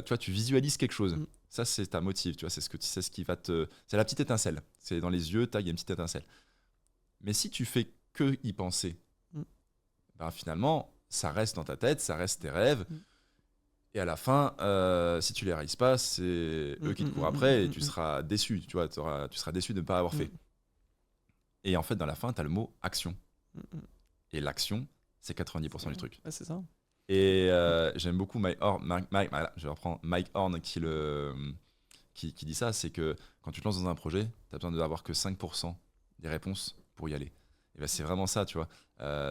Tu vois, tu visualises quelque chose. Ça, c'est ta motive, tu vois, c'est ce qui va te... C'est la petite étincelle. C'est dans les yeux, il y a une petite étincelle. Mais si tu fais que y penser, finalement, ça reste dans ta tête, ça reste tes rêves. Et à la fin, si tu les réalises pas, c'est eux qui te courent après, et tu seras déçu, tu vois, tu seras déçu de ne pas avoir fait. Et en fait, dans la fin, tu as le mot action. Et l'action, c'est 90% du truc. Ouais, c'est ça. Et j'aime beaucoup Mike Horn qui dit ça, c'est que quand tu te lances dans un projet, tu as besoin d'avoir que 5% des réponses pour y aller. Et c'est vraiment ça, tu vois.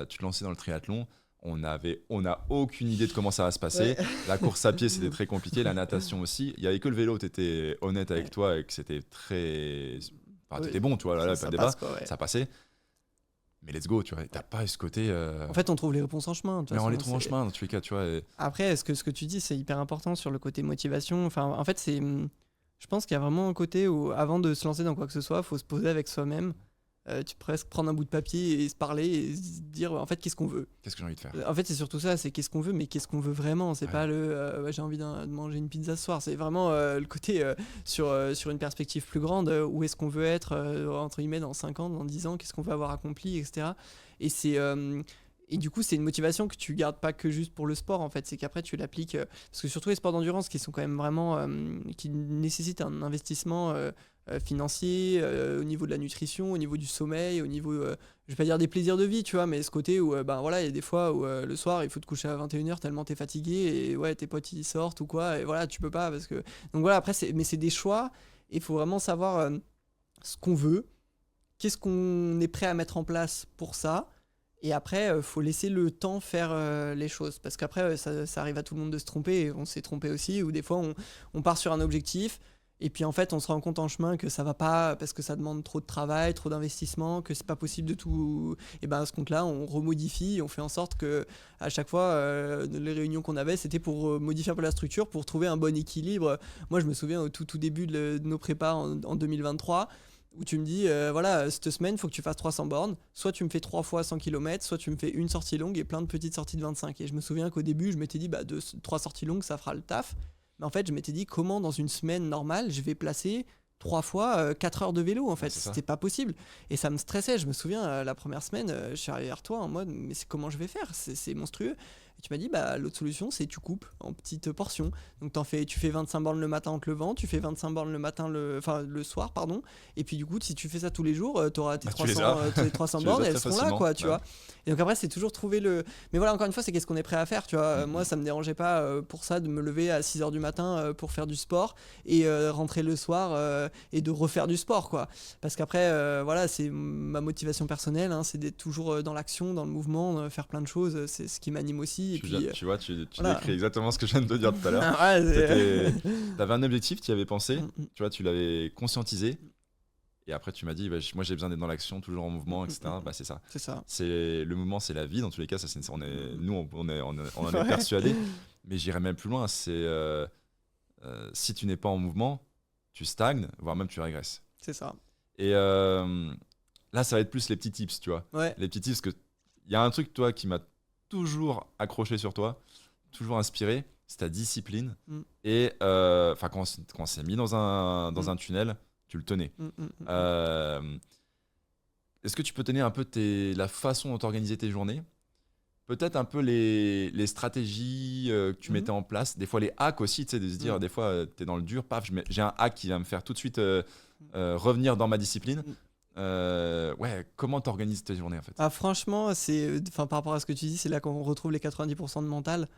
Tu te lançais dans le triathlon, on n'a aucune idée de comment ça va se passer. La course à pied, c'était très compliqué, la natation aussi. Il n'y avait que le vélo, tu étais honnête avec toi et que c'était très... Enfin, tu étais bon, tu vois, là, pas de débat, ça passait. Mais let's go, tu vois, t'as pas ce côté... En fait, on trouve les réponses en chemin. Mais on les trouve en chemin, dans tous les cas, tu vois. Après, ce que tu dis, c'est hyper important sur le côté motivation. Enfin, en fait, je pense qu'il y a vraiment un côté où, avant de se lancer dans quoi que ce soit, il faut se poser avec soi-même. Tu peux presque prendre un bout de papier et se parler et se dire en fait qu'est-ce qu'on veut. Qu'est-ce que j'ai envie de faire. En fait c'est surtout ça, c'est qu'est-ce qu'on veut, mais qu'est-ce qu'on veut vraiment. C'est pas j'ai envie de manger une pizza ce soir. C'est vraiment le côté sur une perspective plus grande, où est-ce qu'on veut être entre guillemets dans 5 ans, dans 10 ans, qu'est-ce qu'on veut avoir accompli, etc. Et c'est... Et du coup, c'est une motivation que tu gardes pas que juste pour le sport, en fait. C'est qu'après, tu l'appliques... parce que surtout les sports d'endurance qui sont quand même vraiment... qui nécessitent un investissement financier, au niveau de la nutrition, au niveau du sommeil, au niveau... je vais pas dire des plaisirs de vie, tu vois, mais ce côté où, voilà, il y a des fois où le soir, il faut te coucher à 21h tellement t'es fatigué, et ouais, tes potes, ils sortent ou quoi, et voilà, tu peux pas, parce que... Donc voilà, après, mais c'est des choix, et il faut vraiment savoir ce qu'on veut, qu'est-ce qu'on est prêt à mettre en place pour ça. Et après, faut laisser le temps faire les choses. Parce qu'après, ça arrive à tout le monde de se tromper. Et on s'est trompé aussi. Ou des fois, on part sur un objectif. Et puis, en fait, on se rend compte en chemin que ça va pas parce que ça demande trop de travail, trop d'investissement, que c'est pas possible de tout... Et à ce compte-là, on remodifie. On fait en sorte que, à chaque fois, les réunions qu'on avait, c'était pour modifier un peu la structure, pour trouver un bon équilibre. Moi, je me souviens au tout début de nos prépas en 2023. où tu me dis, voilà, cette semaine, il faut que tu fasses 300 bornes. Soit tu me fais 3 fois 100 km, soit tu me fais une sortie longue et plein de petites sorties de 25. Et je me souviens qu'au début, je m'étais dit, 3 sorties longues, ça fera le taf. Mais en fait, je m'étais dit, comment dans une semaine normale, je vais placer 3 fois 4 heures de vélo, en fait. C'était pas possible. Et ça me stressait. Je me souviens, la première semaine, je suis arrivé vers toi en mode, mais comment je vais faire? C'est monstrueux. Et tu m'as dit, l'autre solution, c'est tu coupes en petites portions. Donc tu fais 25 bornes le matin en te levant, tu fais 25 bornes le soir, pardon. Et puis du coup, si tu fais ça tous les jours, tu auras tes 300 bornes et elles seront là, quoi, tu vois. Et donc après, c'est toujours trouver le... Mais voilà, encore une fois, c'est qu'est-ce qu'on est prêt à faire, tu vois. Moi, ça me dérangeait pas pour ça de me lever à 6h du matin pour faire du sport et rentrer le soir et de refaire du sport, quoi. Parce qu'après, voilà, c'est ma motivation personnelle, hein, c'est d'être toujours dans l'action, dans le mouvement, faire plein de choses. C'est ce qui m'anime aussi. Et puis, tu vois, tu voilà. décris exactement ce que je viens de te dire tout à l'heure. T'avais un objectif, tu y avais pensé, tu vois, tu l'avais conscientisé. Et après, tu m'as dit, moi j'ai besoin d'être dans l'action, toujours en mouvement, etc. C'est ça. C'est ça. Le mouvement, c'est la vie. Dans tous les cas, nous, on en est persuadés. Mais j'irais même plus loin. Si tu n'es pas en mouvement, tu stagnes, voire même tu régresses. C'est ça. Et là, ça va être plus les petits tips, tu vois. Ouais. Les petits tips, parce qu'il y a un truc, toi, qui m'a toujours accroché sur toi, toujours inspiré, c'est ta discipline. Et quand on s'est mis dans un tunnel, tu le tenais. Est-ce que tu peux tenir un peu la façon dont tu organisais tes journées? Peut-être un peu les stratégies que tu mettais en place, des fois les hacks aussi, tu sais, de se dire, des fois, tu es dans le dur, paf, j'ai un hack qui va me faire tout de suite revenir dans ma discipline. Comment tu organises tes journées, en fait? Franchement, par rapport à ce que tu dis, c'est là qu'on retrouve les 90% de mental.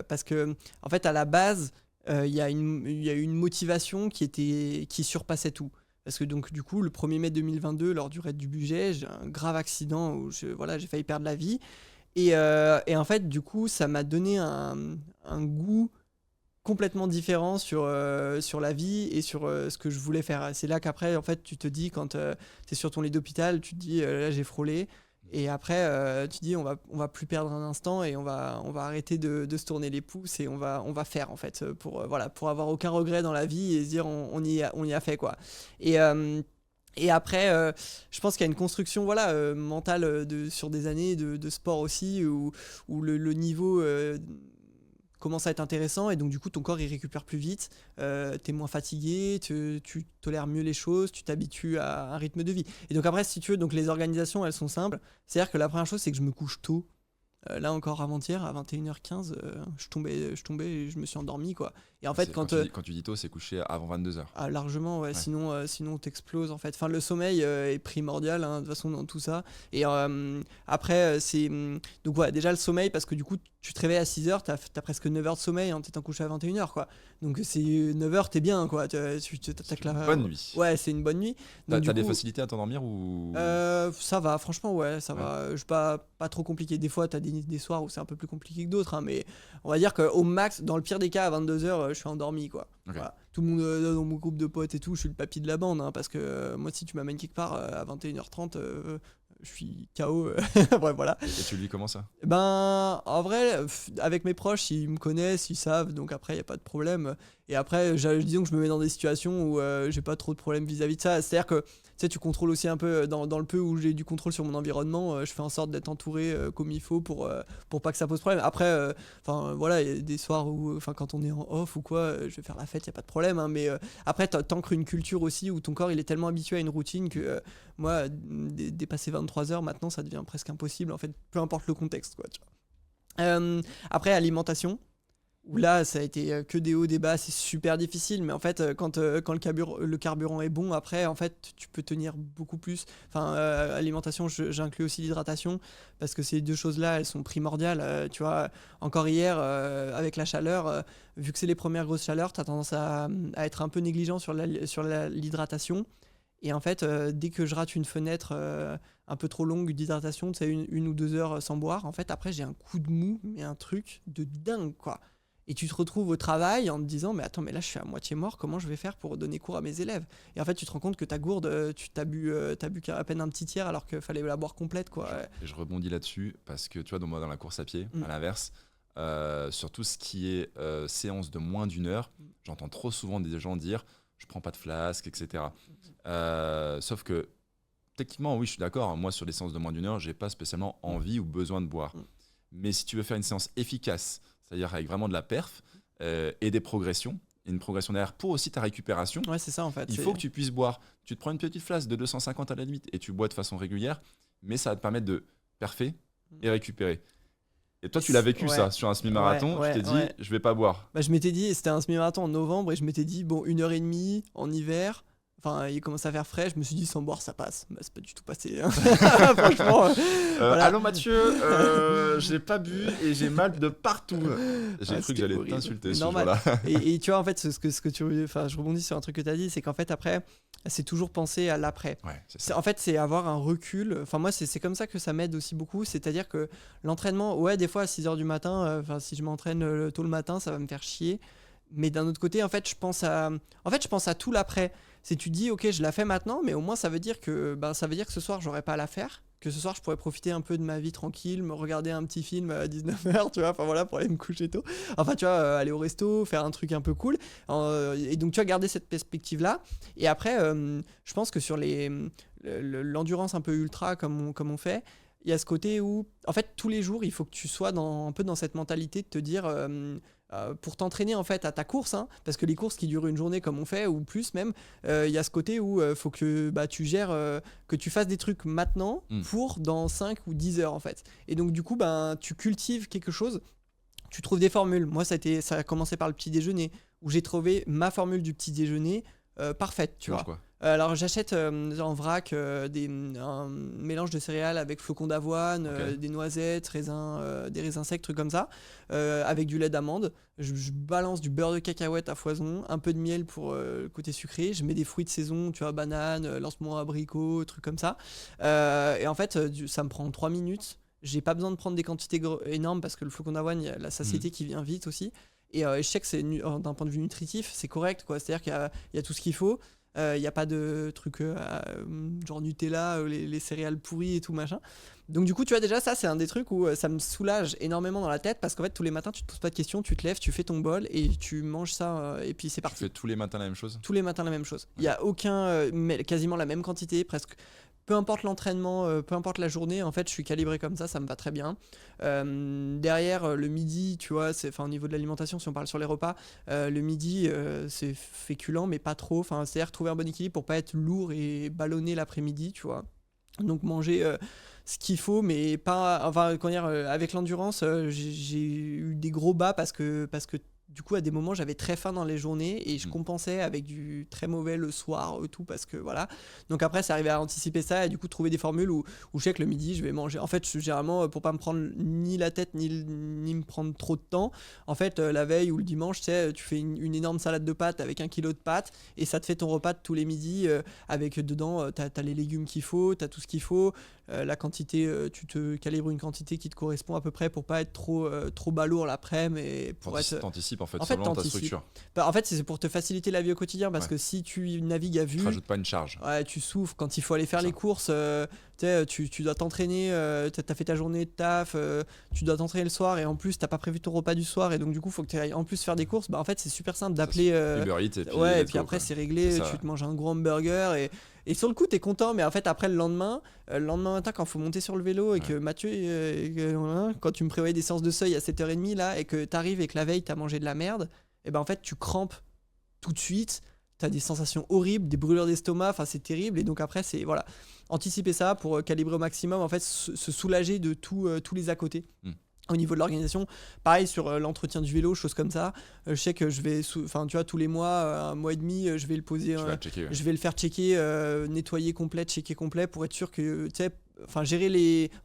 Parce que, en fait, à la base, il y a une motivation qui surpassait tout. Parce que donc du coup, le 1er mai 2022, lors du raid du budget, j'ai un grave accident où j'ai failli perdre la vie. Et en fait, du coup, ça m'a donné un goût complètement différent sur la vie et sur ce que je voulais faire. C'est là qu'après, en fait, tu te dis, quand tu es sur ton lit d'hôpital, tu te dis, là, j'ai frôlé. Et après, tu dis, on va plus perdre un instant et on va arrêter de se tourner les pouces et on va faire, en fait, pour avoir aucun regret dans la vie et se dire, on y a fait, quoi. Et après, je pense qu'il y a une construction mentale sur des années de sport aussi, où le niveau commence à être intéressant et donc du coup ton corps il récupère plus vite, t'es moins fatigué, tu tolères mieux les choses, tu t'habitues à un rythme de vie. Et donc après, si tu veux, donc les organisations elles sont simples, c'est-à-dire que la première chose c'est que je me couche tôt. Là encore avant-hier à 21h15 je tombais et je me suis endormi, quoi. Et en fait quand tu dis tôt, c'est couché avant 22h. Largement, ouais. Sinon t'exploses, en fait. Enfin, le sommeil est primordial, hein, de toute façon, dans tout ça. Et après, donc ouais, déjà le sommeil, parce que du coup tu te réveilles à 6h, t'as presque 9 heures de sommeil, hein, t'es couché à 21h, quoi. Donc c'est 9 heures, t'es bien, quoi. Bonne nuit. Ouais, c'est une bonne nuit. T'as des facilités à t'endormir ou ça va, franchement, ouais, ça va. Je pas trop compliqué. Des fois, t'as des soirs où c'est un peu plus compliqué que d'autres, hein, mais on va dire qu'au max, dans le pire des cas, à 22h, je suis endormi, quoi. Okay. Voilà. Tout le monde dans mon groupe de potes et tout, je suis le papy de la bande, hein, parce que moi, si tu m'amènes quelque part à 21h30, je suis KO. Ouais, voilà. Et tu le vis comment ça? En vrai, avec mes proches, ils me connaissent, ils savent, donc après, il n'y a pas de problème. Et après, disons que je me mets dans des situations où j'ai pas trop de problèmes vis-à-vis de ça. C'est-à-dire que tu contrôles aussi un peu, dans le peu où j'ai du contrôle sur mon environnement, je fais en sorte d'être entouré comme il faut pour pas que ça pose problème. Après, voilà, il y a des soirs où, quand on est en off ou quoi, je vais faire la fête, il n'y a pas de problème. Hein, mais après, t'ancres une culture aussi où ton corps il est tellement habitué à une routine que moi, dépasser 23 heures maintenant, ça devient presque impossible, en fait, peu importe le contexte, quoi, tu vois. Après, alimentation. Où là, ça a été que des hauts, des bas, c'est super difficile, mais en fait, quand le carburant est bon, après, en fait, tu peux tenir beaucoup plus. Enfin, alimentation, j'inclus aussi l'hydratation, parce que ces deux choses-là, elles sont primordiales. Tu vois, encore hier, avec la chaleur, vu que c'est les premières grosses chaleurs, tu as tendance à être un peu négligent sur l'hydratation. Et en fait, dès que je rate une fenêtre un peu trop longue d'hydratation, tu sais, une ou 2 heures sans boire, en fait, après, j'ai un coup de mou, mais un truc de dingue, quoi. Et tu te retrouves au travail en te disant, mais attends, mais là je suis à moitié mort, comment je vais faire pour donner cours à mes élèves? Et en fait, tu te rends compte que ta gourde, t'as bu à peine un petit tiers alors qu'il fallait la boire complète, quoi. Et je rebondis là-dessus parce que tu vois, moi dans la course à pied, à l'inverse, sur tout ce qui est séance de moins d'1 heure, j'entends trop souvent des gens dire, je prends pas de flasque, etc. Sauf que, techniquement, oui, je suis d'accord. Moi, sur les séances de moins d'1 heure, j'ai pas spécialement envie ou besoin de boire. Mais si tu veux faire une séance efficace, c'est-à-dire avec vraiment de la perf et des progressions, une progression derrière pour aussi ta récupération, Ouais, c'est ça en fait. il faut que tu puisses boire. Tu te prends une petite flasque de 250 à la limite et tu bois de façon régulière, mais ça va te permettre de perfer et récupérer. Et toi, tu l'as vécu ça sur un semi-marathon, tu t'es dit, je vais pas boire. Bah, je m'étais dit, c'était un semi-marathon en novembre et je m'étais dit, bon, 1h30 en hiver. Enfin, il commence à faire frais, je me suis dit sans boire ça passe. Bah, c'est pas du tout passé. Hein. Franchement. Voilà. Allô Mathieu, j'ai pas bu et j'ai mal de partout. J'ai cru que j'allais t'insulter ce jour-là. Et tu vois, en fait, ce que tu. Enfin, je rebondis sur un truc que tu as dit, c'est qu'en fait, après, c'est toujours penser à l'après. Ouais, c'est ça. En fait, c'est avoir un recul. Enfin, moi, c'est comme ça que ça m'aide aussi beaucoup. C'est-à-dire que l'entraînement, ouais, des fois à 6h du matin, si je m'entraîne tôt le matin, ça va me faire chier. Mais d'un autre côté, en fait, je pense à tout l'après. C'est tu dis, ok, je la fais maintenant, mais au moins ça veut dire que ce soir, j'aurais pas à la faire. Que ce soir, je pourrais profiter un peu de ma vie tranquille, me regarder un petit film à 19h, tu vois, enfin voilà, pour aller me coucher tôt. Enfin, tu vois, aller au resto, faire un truc un peu cool. Et donc, tu vas garder cette perspective-là. Et après, je pense que sur l'endurance un peu ultra, comme on fait, il y a ce côté où, en fait, tous les jours, il faut que tu sois un peu dans cette mentalité de te dire, pour t'entraîner en fait à ta course, hein, parce que les courses qui durent une journée comme on fait, ou plus même, il y a ce côté où il faut que tu gères, que tu fasses des trucs maintenant pour dans 5 ou 10 heures en fait. Et donc du coup, tu cultives quelque chose, tu trouves des formules. Moi, ça a commencé par le petit déjeuner, où j'ai trouvé ma formule du petit déjeuner parfaite, tu vois. Quoi. Alors j'achète en vrac un mélange de céréales avec flocons d'avoine, des noisettes, des raisins secs, trucs comme ça, avec du lait d'amande. Je balance du beurre de cacahuète à foison, un peu de miel pour le côté sucré. Je mets des fruits de saison, tu vois, bananes, lancement abricot, trucs comme ça. Et en fait, ça me prend 3 minutes. J'ai pas besoin de prendre des quantités énormes parce que le flocon d'avoine, il y a la satiété qui vient vite aussi. Et je sais que c'est d'un point de vue nutritif, c'est correct, quoi. C'est-à-dire qu'il y a tout ce qu'il faut. Il n'y a pas de trucs genre Nutella, les céréales pourries et tout machin. Donc du coup, tu vois, déjà ça c'est un des trucs où ça me soulage énormément dans la tête, parce qu'en fait tous les matins tu te poses pas de questions, tu te lèves, tu fais ton bol et tu manges ça et puis c'est parti. Tu fais tous les matins la même chose ? Tous les matins la même chose. Il y a quasiment la même quantité, presque. Peu importe l'entraînement, peu importe la journée, en fait, je suis calibré comme ça me va très bien. Derrière, le midi, tu vois, au niveau de l'alimentation, si on parle sur les repas, le midi, c'est féculent, mais pas trop. C'est-à-dire trouver un bon équilibre pour pas être lourd et ballonné l'après-midi, tu vois. Donc manger ce qu'il faut, mais pas. Enfin, avec l'endurance, j'ai eu des gros bas parce que du coup, à des moments, j'avais très faim dans les journées et je compensais avec du très mauvais le soir, tout, parce que voilà. Donc après, c'est arrivé à anticiper ça et du coup, trouver des formules où je sais que le midi, je vais manger. En fait, généralement, pour pas me prendre ni la tête, ni me prendre trop de temps, en fait, la veille ou le dimanche, tu sais, tu fais une énorme salade de pâtes avec 1 kilo de pâtes et ça te fait ton repas de tous les midis avec dedans, t'as les légumes qu'il faut, t'as tout ce qu'il faut. La quantité, tu te calibres une quantité qui te correspond à peu près pour pas être trop balourd l'après-midi, mais pour être. T'anticipes en fait selon ta structure. En fait, c'est pour te faciliter la vie au quotidien, parce que si tu navigues à vue, tu rajoutes pas une charge. Ouais, tu souffres quand il faut aller faire les courses. Tu dois t'entraîner, t'as fait ta journée de taf, tu dois t'entraîner le soir et en plus t'as pas prévu ton repas du soir et donc du coup faut que tu ailles en plus faire des courses. En fait c'est super simple d'appeler Uber Eats et puis après c'est réglé, tu te manges un gros hamburger et sur le coup t'es content, mais en fait après le lendemain matin quand faut monter sur le vélo et que Mathieu quand tu me prévoyais des séances de seuil à 7h30 là et que t'arrives et que la veille t'as mangé de la merde, et en fait tu crampes tout de suite. T'as des sensations horribles, des brûlures d'estomac, c'est terrible. Et donc après, c'est voilà, anticiper ça pour calibrer au maximum, en fait, se soulager de tous les à côté. Au niveau de l'organisation, pareil sur l'entretien du vélo, choses comme ça. Je sais que je vais, tu vois, tous les mois, 1 mois et demi, je vais le poser, je vais le faire checker, nettoyer complet, checker complet pour être sûr que, tu sais,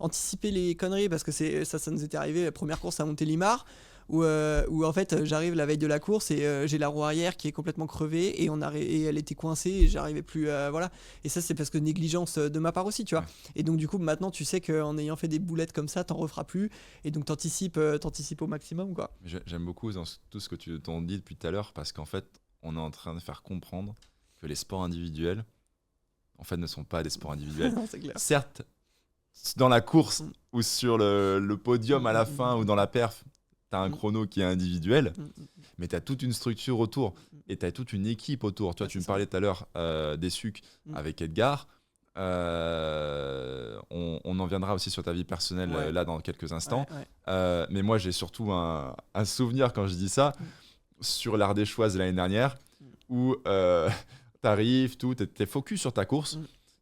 anticiper les conneries, parce que ça nous était arrivé la première course à Montélimar. Où en fait j'arrive la veille de la course et j'ai la roue arrière qui est complètement crevée et elle était coincée et j'arrivais plus voilà, et ça c'est parce que négligence de ma part aussi, tu vois. Et donc du coup maintenant tu sais qu'en ayant fait des boulettes comme ça t'en referas plus et donc t'anticipes au maximum, quoi. J'aime beaucoup dans tout ce que tu t'en dis depuis tout à l'heure, parce qu'en fait on est en train de faire comprendre que les sports individuels en fait ne sont pas des sports individuels. Non, c'est clair. Certes, dans la course ou sur le podium à la fin ou dans la perf, t'as un chrono qui est individuel, mais t'as toute une structure autour et t'as toute une équipe autour. Tu vois, tu me parlais tout à l'heure des sucs avec Edgar. On en viendra aussi sur ta vie personnelle là dans quelques instants. Mais moi, j'ai surtout un souvenir quand je dis ça sur l'Ardéchoise l'année dernière où t'arrives, t'es focus sur ta course.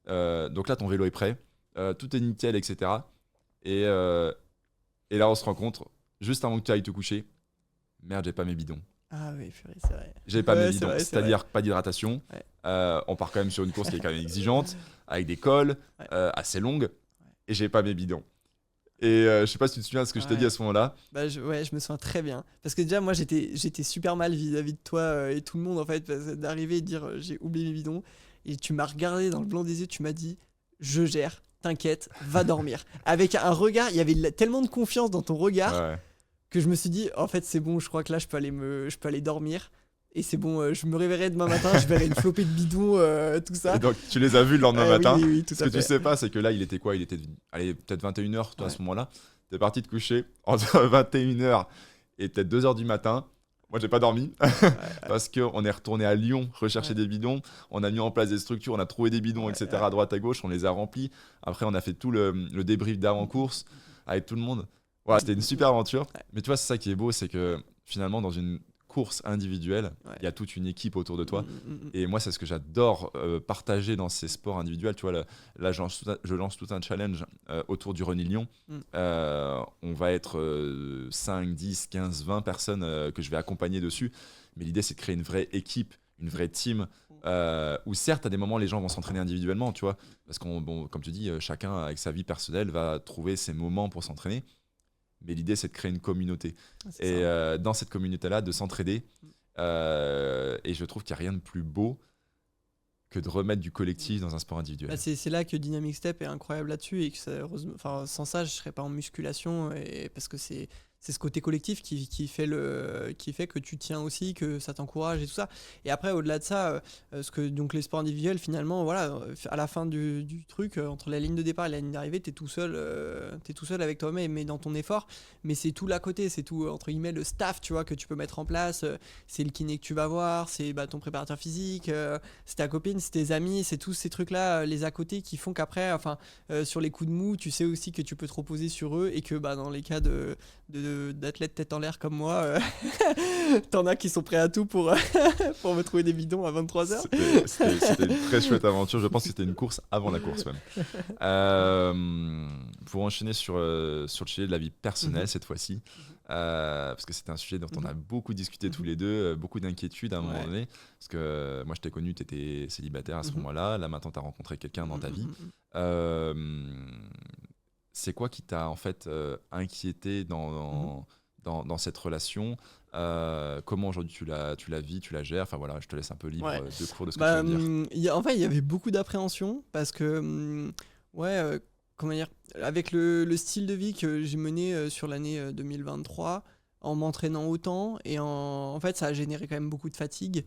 Donc là, ton vélo est prêt, tout est nickel, etc. Et là, on se rencontre juste avant que tu ailles te coucher. Merde, j'ai pas mes bidons. Ah oui, purée, c'est vrai. J'ai pas mes bidons, c'est-à-dire pas d'hydratation. On part quand même sur une course qui est quand même exigeante, avec des cols assez longues, et j'ai pas mes bidons. Et je sais pas si tu te souviens de ce que je t'ai dit à ce moment-là. Bah je me souviens très bien. Parce que déjà, moi, j'étais super mal vis-à-vis de toi et tout le monde, en fait, d'arriver et de dire j'ai oublié mes bidons. Et tu m'as regardé dans le blanc des yeux, tu m'as dit je gère, t'inquiète, va dormir. Avec un regard, il y avait tellement de confiance dans ton regard que je me suis dit en fait, c'est bon, je crois que là, je peux aller dormir. Et c'est bon, je me réveillerai demain matin, je verrai une flopée de bidons, tout ça. Et donc, tu les as vus le lendemain matin. Oui, tout Ce que tu sais pas, c'est que là, il était quoi ? Il était peut-être 21h, toi, à ce moment-là. T'es parti te coucher entre 21h et peut-être 2h du matin. Moi, j'ai pas dormi parce qu'on est retourné à Lyon rechercher des bidons. On a mis en place des structures, on a trouvé des bidons, etc. à droite, à gauche. On les a remplis. Après, on a fait tout le débrief d'avant-course avec tout le monde. Voilà, c'était une super aventure. Mais tu vois, c'est ça qui est beau, c'est que finalement, dans une course individuelle, il y a toute une équipe autour de toi. Et moi, c'est ce que j'adore partager dans ces sports individuels. Tu vois, là, je lance tout un challenge autour du Running Lyon. On va être 5, 10, 15, 20 personnes que je vais accompagner dessus. Mais l'idée, c'est de créer une vraie équipe, une vraie team, où certes, à des moments, les gens vont s'entraîner individuellement, tu vois, parce que, comme tu dis, chacun, avec sa vie personnelle, va trouver ses moments pour s'entraîner. Mais l'idée, c'est de créer une communauté. Et dans cette communauté-là, de s'entraider. Et je trouve qu'il n'y a rien de plus beau que de remettre du collectif dans un sport individuel. Bah c'est là que Dynamic Step est incroyable là-dessus. Et que sans ça, je ne serais pas en musculation. Parce que c'est ce côté collectif qui fait que tu tiens aussi, que ça t'encourage et tout ça. Et après, au-delà de ça, donc les sports individuels, finalement, voilà, à la fin du truc, entre la ligne de départ et la ligne d'arrivée, t'es tout seul avec toi-même, mais dans ton effort. Mais c'est tout l'à côté, c'est tout, entre guillemets, le staff, tu vois, que tu peux mettre en place. C'est le kiné que tu vas voir, c'est ton préparateur physique, c'est ta copine, c'est tes amis, c'est tous ces trucs-là, les à côté qui font qu'après, sur les coups de mou, tu sais aussi que tu peux te reposer sur eux et que dans les cas d'athlètes tête en l'air comme moi, t'en as qui sont prêts à tout pour me trouver des bidons à 23h. C'était une très chouette aventure. Je pense que c'était une course avant la course même. Pour enchaîner sur le sujet de la vie personnelle cette fois-ci, parce que c'était un sujet dont on a beaucoup discuté tous les deux, beaucoup d'inquiétudes à un moment donné, parce que moi je t'ai connu, tu étais célibataire à ce moment-là, là maintenant tu as rencontré quelqu'un dans ta vie. C'est quoi qui t'a en fait inquiété dans cette relation? Comment aujourd'hui tu la vis, tu la gères? Enfin voilà, je te laisse un peu libre de cours de ce que tu veux dire. En fait, il y avait beaucoup d'appréhension parce que, comment dire, avec le style de vie que j'ai mené sur l'année 2023, en m'entraînant autant, et en fait, ça a généré quand même beaucoup de fatigue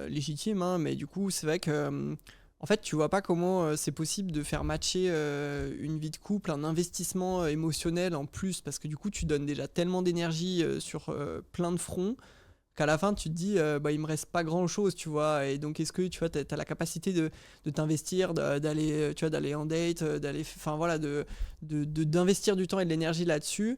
légitime, hein, mais du coup, c'est vrai que... En fait, tu vois pas comment c'est possible de faire matcher une vie de couple, un investissement émotionnel en plus, parce que du coup, tu donnes déjà tellement d'énergie sur plein de fronts, qu'à la fin, tu te dis, il me reste pas grand-chose, tu vois. Et donc, est-ce que tu vois, t'as la capacité de t'investir, d'aller en date, d'investir du temps et de l'énergie là-dessus.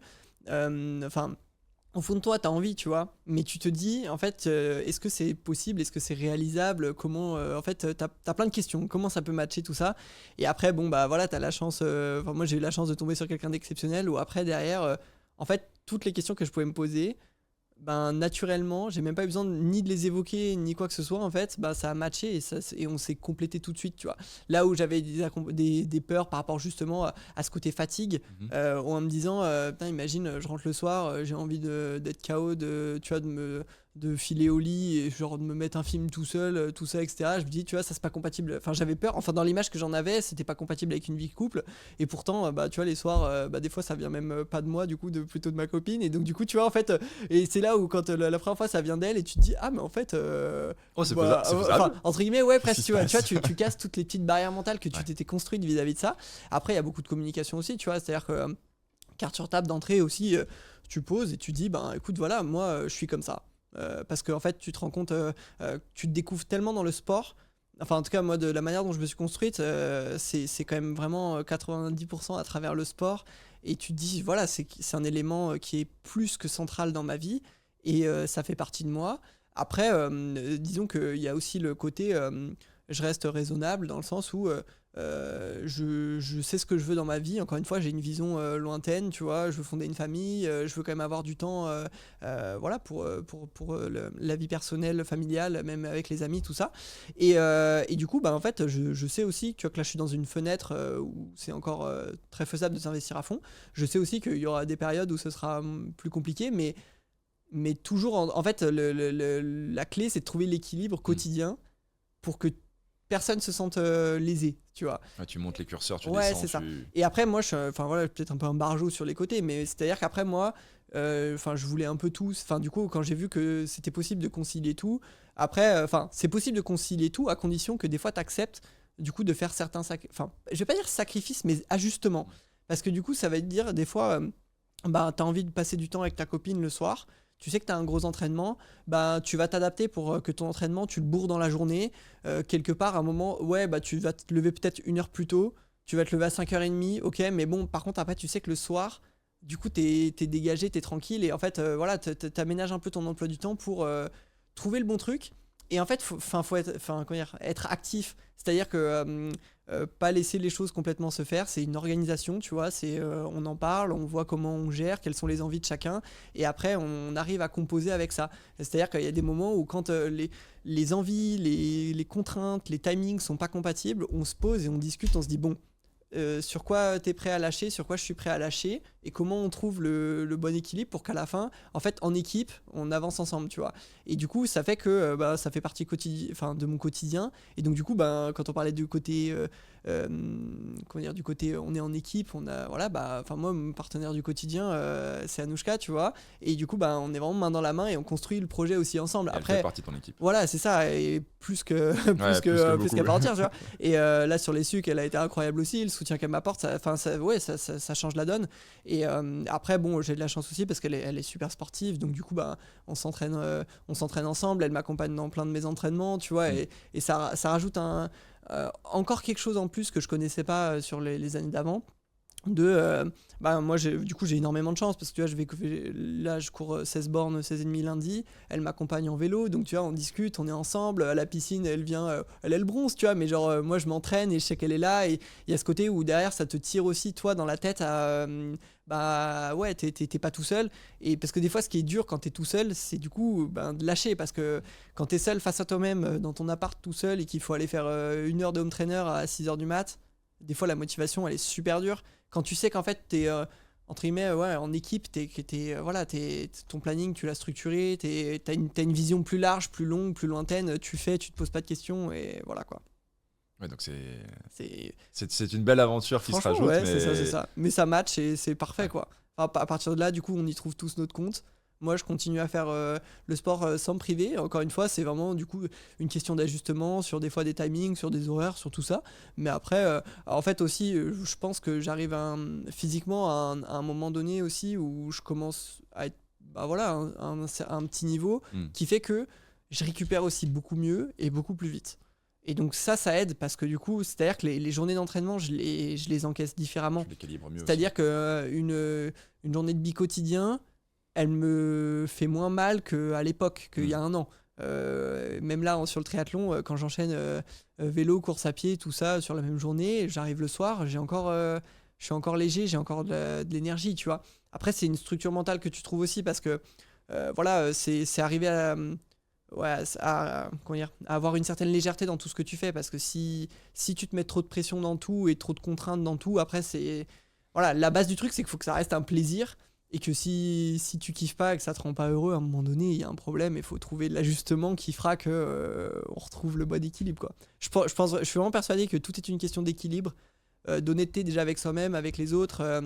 Au fond de toi, t'as envie, tu vois, mais tu te dis, en fait, est-ce que c'est possible, est-ce que c'est réalisable, comment, en fait, t'as plein de questions, comment ça peut matcher tout ça, et après, t'as la chance, moi j'ai eu la chance de tomber sur quelqu'un d'exceptionnel, où après, derrière, en fait, toutes les questions que je pouvais me poser, naturellement, j'ai même pas eu besoin ni de les évoquer, ni quoi que ce soit, en fait, ça a matché, et on s'est complété tout de suite, tu vois. Là où j'avais des peurs par rapport justement à ce côté fatigue, en me disant, imagine, je rentre le soir, j'ai envie d'être KO, de filer au lit et genre de me mettre un film tout seul, tout ça, etc. Je me dis, tu vois, ça c'est pas compatible. Enfin, j'avais peur. Enfin, dans l'image que j'en avais, c'était pas compatible avec une vie de couple. Et pourtant, tu vois, les soirs, des fois, ça vient même pas de moi, du coup, plutôt de ma copine. Et donc, du coup, tu vois, en fait, et c'est là où quand la première fois, ça vient d'elle, et tu te dis, ah, mais en fait, c'est faisable. entre guillemets, ouais, presque. Tu vois, tu casses toutes les petites barrières mentales que tu t'étais construites vis-à-vis de ça. Après, il y a beaucoup de communication aussi, tu vois, c'est-à-dire que carte sur table d'entrée aussi, tu poses et tu dis, ben écoute, voilà, moi, je suis comme ça. Parce qu'en fait, tu te rends compte, tu te découvres tellement dans le sport. Enfin, en tout cas, moi, de la manière dont je me suis construite, c'est quand même vraiment 90% à travers le sport. Et tu te dis, voilà, c'est un élément qui est plus que central dans ma vie. Et ça fait partie de moi. Après, disons qu'il y a aussi le côté, je reste raisonnable dans le sens où je sais ce que je veux dans ma vie. Encore une fois, j'ai une vision lointaine, tu vois. Je veux fonder une famille, je veux quand même avoir du temps voilà, pour la vie personnelle, familiale, même avec les amis, tout ça. Et du coup, bah, en fait, je sais aussi que là, je suis dans une fenêtre où c'est encore très faisable de s'investir à fond. Je sais aussi qu'il y aura des périodes où ce sera plus compliqué, mais toujours, en fait, la clé, c'est de trouver l'équilibre quotidien pour que personne se sente lésé, tu vois. Ouais, tu montes les curseurs, tu Ouais, descends. c'est ça. Et après, moi, enfin voilà, peut-être un peu un barjot sur les côtés, mais c'est-à-dire qu'après, moi, je voulais un peu tout. Enfin, du coup, quand j'ai vu que c'était possible de concilier tout, après, enfin, c'est possible de concilier tout à condition que des fois, tu acceptes, du coup, de faire certains enfin, je vais pas dire sacrifices, mais ajustements. Parce que du coup, ça va te dire, des fois, bah, tu as envie de passer du temps avec ta copine le soir. Tu sais que tu as un gros entraînement, bah, tu vas t'adapter pour que ton entraînement, tu le bourres dans la journée. Quelque part, à un moment, ouais, bah, tu vas te lever peut-être 1 heure plus tôt, tu vas te lever à 5h30, ok, mais bon, par contre, après, tu sais que le soir, du coup, t'es dégagé, t'es tranquille, et en fait, voilà, t'aménages un peu ton emploi du temps pour trouver le bon truc. Et en fait, faut être actif, c'est-à-dire que pas laisser les choses complètement se faire, c'est une organisation, tu vois, on en parle, on voit comment on gère, quelles sont les envies de chacun, et après on arrive à composer avec ça. C'est-à-dire qu'il y a des moments où quand les envies, les contraintes, les timings sont pas compatibles, on se pose et on discute, on se dit bon, sur quoi tu es prêt à lâcher, sur quoi je suis prêt à lâcher, et comment on trouve le bon équilibre pour qu'à la fin, en fait, en équipe, on avance ensemble, tu vois. Et du coup, ça fait que bah, ça fait partie de mon quotidien. Et donc, du coup, bah, quand on parlait du côté, comment dire, du côté, on est en équipe, on a, voilà, bah, moi, mon partenaire du quotidien, c'est Anouchka, tu vois. Et du coup, bah, on est vraiment main dans la main et on construit le projet aussi ensemble. Et après, elle fait partie de ton équipe. Voilà, c'est ça, et plus qu'à partir, tu vois. Et là, sur les sucres, elle a été incroyable aussi. Le soutien qu'elle m'apporte, ça change la donne. Et après, bon, j'ai de la chance aussi parce qu'elle est super sportive. Donc, du coup, bah, on s'entraîne ensemble. Elle m'accompagne dans plein de mes entraînements, tu vois. Et ça rajoute encore quelque chose en plus que je connaissais pas sur les années d'avant. Moi j'ai énormément de chance parce que tu vois, je cours 16 bornes, 16,5 lundi, elle m'accompagne en vélo, donc tu vois, on discute, on est ensemble, à la piscine elle vient, elle est le bronze, tu vois, mais genre moi je m'entraîne et je sais qu'elle est là, et il y a ce côté où derrière ça te tire aussi toi dans la tête à bah ouais, t'es pas tout seul, et parce que des fois ce qui est dur quand t'es tout seul, c'est du coup de lâcher, parce que quand t'es seul face à toi-même dans ton appart tout seul et qu'il faut aller faire 1 heure de home trainer à 6h du mat, des fois la motivation elle est super dure. Quand tu sais qu'en fait t'es entre guillemets en équipe, ton planning tu l'as structuré, t'as une vision plus large, plus longue, plus lointaine, tu te poses pas de questions, et voilà quoi. Ouais, donc c'est une belle aventure qui se rajoute. Ouais, mais... c'est ça. Mais ça match et c'est parfait quoi. Enfin, à partir de là, du coup, on y trouve tous notre compte. Moi, je continue à faire le sport sans me priver. Encore une fois, c'est vraiment du coup une question d'ajustement sur des fois des timings, sur des horaires, sur tout ça. Mais après, en fait aussi, je pense que j'arrive physiquement à un moment donné aussi où je commence à être un petit niveau qui fait que je récupère aussi beaucoup mieux et beaucoup plus vite. Et donc ça aide parce que du coup, c'est-à-dire que les journées d'entraînement, je les encaisse différemment. Je les calibre mieux. C'est-à-dire qu'une journée de bi-quotidien, elle me fait moins mal qu'à l'époque, qu'il y a un an. Même là, sur le triathlon, quand j'enchaîne vélo, course à pied, tout ça sur la même journée, j'arrive le soir, je suis encore léger, j'ai encore de l'énergie, tu vois. Après, c'est une structure mentale que tu trouves aussi parce que c'est arrivé à avoir une certaine légèreté dans tout ce que tu fais, parce que si tu te mets trop de pression dans tout et trop de contraintes dans tout, après la base du truc, c'est qu'il faut que ça reste un plaisir, et que si tu kiffes pas et que ça te rend pas heureux, à un moment donné il y a un problème, et il faut trouver de l'ajustement qui fera que on retrouve le bon équilibre quoi. Je suis vraiment persuadé que tout est une question d'équilibre, d'honnêteté déjà avec soi-même, avec les autres,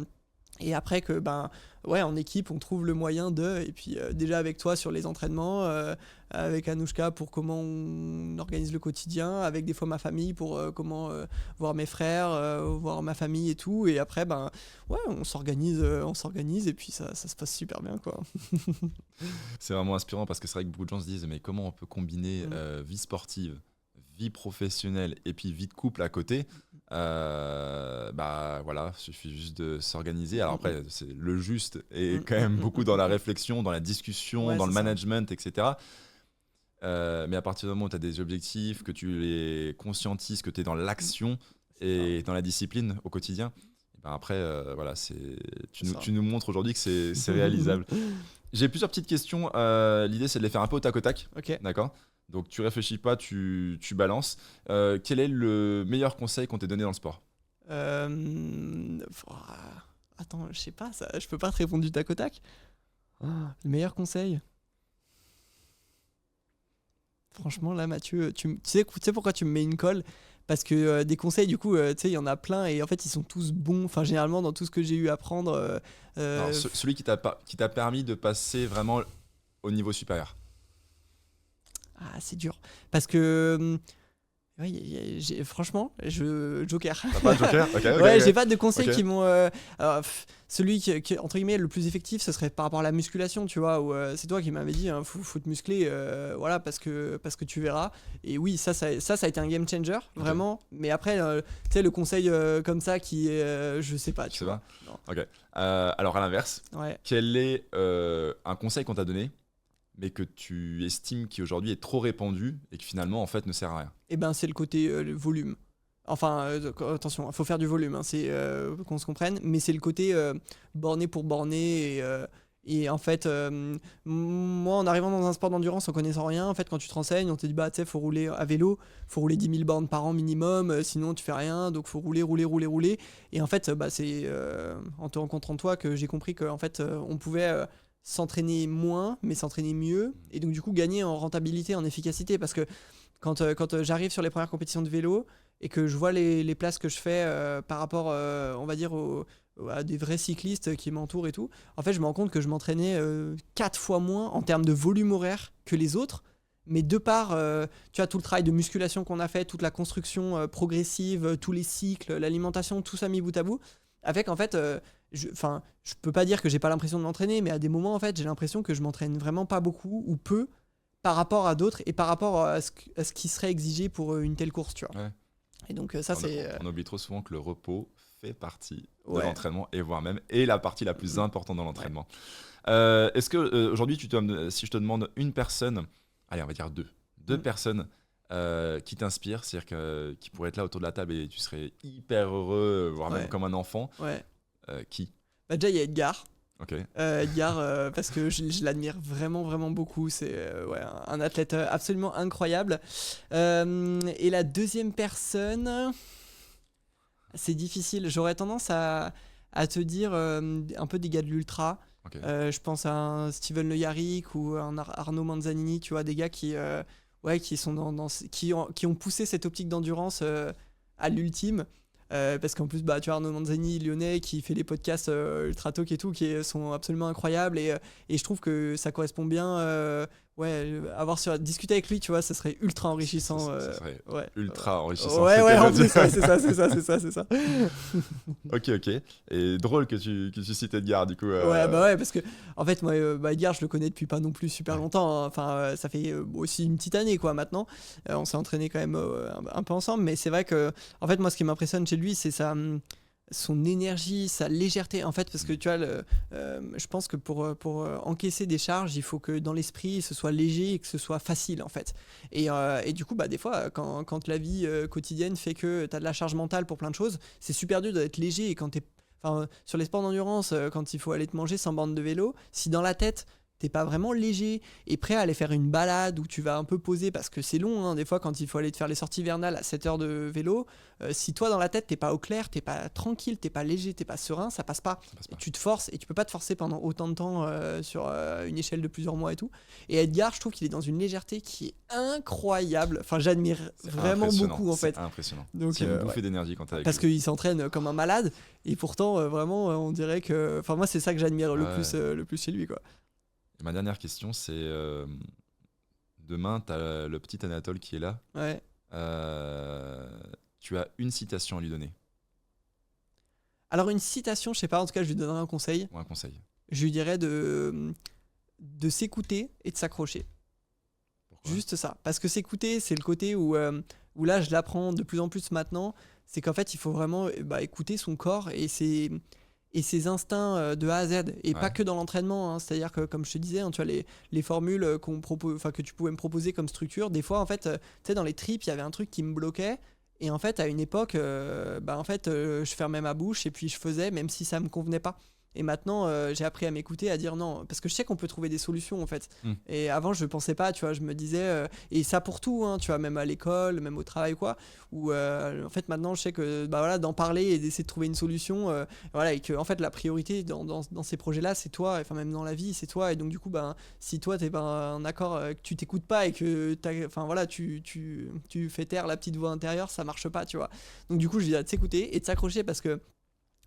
Et après que en équipe on trouve le moyen et puis déjà avec toi sur les entraînements, avec Anouchka pour comment on organise le quotidien, avec des fois ma famille pour comment voir mes frères, voir ma famille et tout, et après on s'organise et puis ça se passe super bien quoi. C'est vraiment inspirant parce que c'est vrai que beaucoup de gens se disent mais comment on peut combiner vie sportive, vie professionnelle et puis vie de couple à côté. Voilà, il suffit juste de s'organiser. Alors après, c'est le juste et quand même beaucoup dans la réflexion, dans la discussion, dans le management, etc. Mais à partir du moment où tu as des objectifs, que tu les conscientises, que tu es dans l'action et dans la discipline au quotidien, après, tu nous montres aujourd'hui que c'est réalisable. J'ai plusieurs petites questions. L'idée, c'est de les faire un peu au tac au tac. Ok. D'accord ? Donc, tu réfléchis pas, tu balances. Quel est le meilleur conseil qu'on t'ait donné dans le sport ? Attends, je sais pas, ça, je peux pas te répondre du tac au tac. Le meilleur conseil ? Franchement, là, Mathieu, tu sais pourquoi tu me mets une colle ? Parce que des conseils, du coup, tu sais, il y en a plein et en fait, ils sont tous bons. Enfin, généralement, dans tout ce que j'ai eu à prendre. Alors, celui qui t'a permis de passer vraiment au niveau supérieur. Ah, c'est dur. Parce que. Franchement, Joker. T'as pas de Joker ? Okay. J'ai pas de conseils qui m'ont. Celui qui entre guillemets le plus effectif, ce serait par rapport à la musculation, tu vois, où c'est toi qui m'avais dit, faut te muscler, voilà, parce que tu verras. Et oui, ça a été un game changer, vraiment. Mais après, tu sais, le conseil comme ça qui est, je sais pas, tu vois. Ok. Alors à l'inverse, quel est un conseil qu'on t'a donné, mais que tu estimes qui aujourd'hui est trop répandu et qui finalement en fait ne sert à rien ? Eh ben, c'est le côté le volume. Enfin, attention, il faut faire du volume, hein, c'est qu'on se comprenne, mais c'est le côté borné pour borner. Et en fait, moi, en arrivant dans un sport d'endurance, en connaissant rien, en fait, quand tu te renseignes, on te dit, tu sais, faut rouler à vélo, faut rouler 10 000 bornes par an minimum, sinon tu fais rien, donc faut rouler. Et en fait, c'est en te rencontrant toi que j'ai compris qu'en fait, on pouvait s'entraîner moins, mais s'entraîner mieux, et donc du coup gagner en rentabilité, en efficacité, parce que quand j'arrive sur les premières compétitions de vélo et que je vois les places que je fais par rapport, on va dire, à des vrais cyclistes qui m'entourent et tout, en fait, je me rends compte que je m'entraînais 4 fois moins en termes de volume horaire que les autres, mais de par tu vois, tout le travail de musculation qu'on a fait, toute la construction progressive, tous les cycles, l'alimentation, tout ça mis bout à bout, avec en fait, je peux pas dire que j'ai pas l'impression de m'entraîner, mais à des moments, en fait, j'ai l'impression que je m'entraîne vraiment pas beaucoup ou peu par rapport à d'autres et par rapport à ce qui serait exigé pour une telle course, tu vois. Ouais. Et donc ça, on oublie trop souvent que le repos fait partie de l'entraînement et voire même est la partie la plus importante dans l'entraînement. Ouais. Est-ce que aujourd'hui, si je te demande une personne, allez, on va dire deux personnes qui t'inspirent, c'est-à-dire qui pourraient être là autour de la table et tu serais hyper heureux, voire même comme un enfant, qui ? Déjà, il y a Edgar. Okay. Edgar, parce que je l'admire vraiment, vraiment beaucoup. C'est un athlète absolument incroyable. Et la deuxième personne, c'est difficile. J'aurais tendance à te dire un peu des gars de l'ultra. Okay. Je pense à un Steven Le Yarrick ou un Arnaud Manzanini, tu vois, des gars qui sont qui ont poussé cette optique d'endurance à l'ultime. Parce qu'en plus, tu vois, Arnaud Manzani, lyonnais, qui fait les podcasts Ultra Talk et tout, qui sont absolument incroyables. Et je trouve que ça correspond bien. Discuter avec lui, tu vois, ça serait ultra enrichissant. Ça serait ultra enrichissant. En plus, c'est ça. Ok. Et drôle que tu cites Edgar, du coup. Parce que, en fait, moi, Edgar, je le connais depuis pas non plus super longtemps. Hein. Enfin, ça fait aussi une petite année, quoi, maintenant. On s'est entraîné quand même un peu ensemble. Mais c'est vrai que, en fait, moi, ce qui m'impressionne chez lui, c'est son énergie, sa légèreté, en fait, parce que tu vois, je pense que pour encaisser des charges, il faut que dans l'esprit, ce soit léger et que ce soit facile, en fait. Et du coup, des fois, quand la vie quotidienne fait que tu as de la charge mentale pour plein de choses, c'est super dur d'être léger. Et quand sur les sports d'endurance, quand il faut aller te manger sans bande de vélo, si dans la tête, t'es pas vraiment léger et prêt à aller faire une balade où tu vas un peu poser parce que c'est long, hein, des fois quand il faut aller te faire les sorties hivernales à 7 heures de vélo, si toi dans la tête t'es pas au clair, t'es pas tranquille, t'es pas léger, t'es pas serein, ça passe pas. Ça passe pas. Et tu te forces et tu peux pas te forcer pendant autant de temps sur une échelle de plusieurs mois et tout. Et Edgar, je trouve qu'il est dans une légèreté qui est incroyable. Enfin, j'admire C'est vraiment impressionnant, beaucoup en fait. C'est impressionnant. Donc, C'est une ouais. bouffée d'énergie quand t'es avec Parce lui. qu'il s'entraîne comme un malade et pourtant vraiment on dirait que. Enfin moi c'est ça que j'admire Ouais. le plus chez lui quoi. Et ma dernière question, c'est demain, tu as le petit Anatole qui est là. Ouais. Tu as une citation à lui donner Alors une citation, je sais pas, en tout cas je lui donnerai un conseil. ou un conseil. Je lui dirais de s'écouter et de s'accrocher. Pourquoi? Juste ça. Parce que s'écouter, c'est le côté où là je l'apprends de plus en plus maintenant, c'est qu'en fait il faut vraiment écouter son corps et ses instincts de A à Z. Et pas Ouais. que dans l'entraînement, hein. C'est-à-dire que comme je te disais, hein, tu vois les formules qu'on propose, enfin que tu pouvais me proposer comme structure, des fois en fait, tu sais dans les tripes, il y avait un truc qui me bloquait. Et en fait, à une époque, je fermais ma bouche et puis je faisais, même si ça me convenait pas. Et maintenant, j'ai appris à m'écouter, à dire non, parce que je sais qu'on peut trouver des solutions en fait. Mm. Et avant, je pensais pas, tu vois, je me disais, et ça pour tout, hein, tu vois, même à l'école, même au travail, quoi. Où en fait, maintenant, je sais que d'en parler et d'essayer de trouver une solution, voilà, et que en fait, la priorité dans ces projets-là, c'est toi, enfin, même dans la vie, c'est toi. Et donc, du coup, si toi, t'es pas en accord, que tu t'écoutes pas et que tu fais taire la petite voix intérieure, ça marche pas, tu vois. Donc, du coup, je dis de s'écouter et de s'accrocher parce que,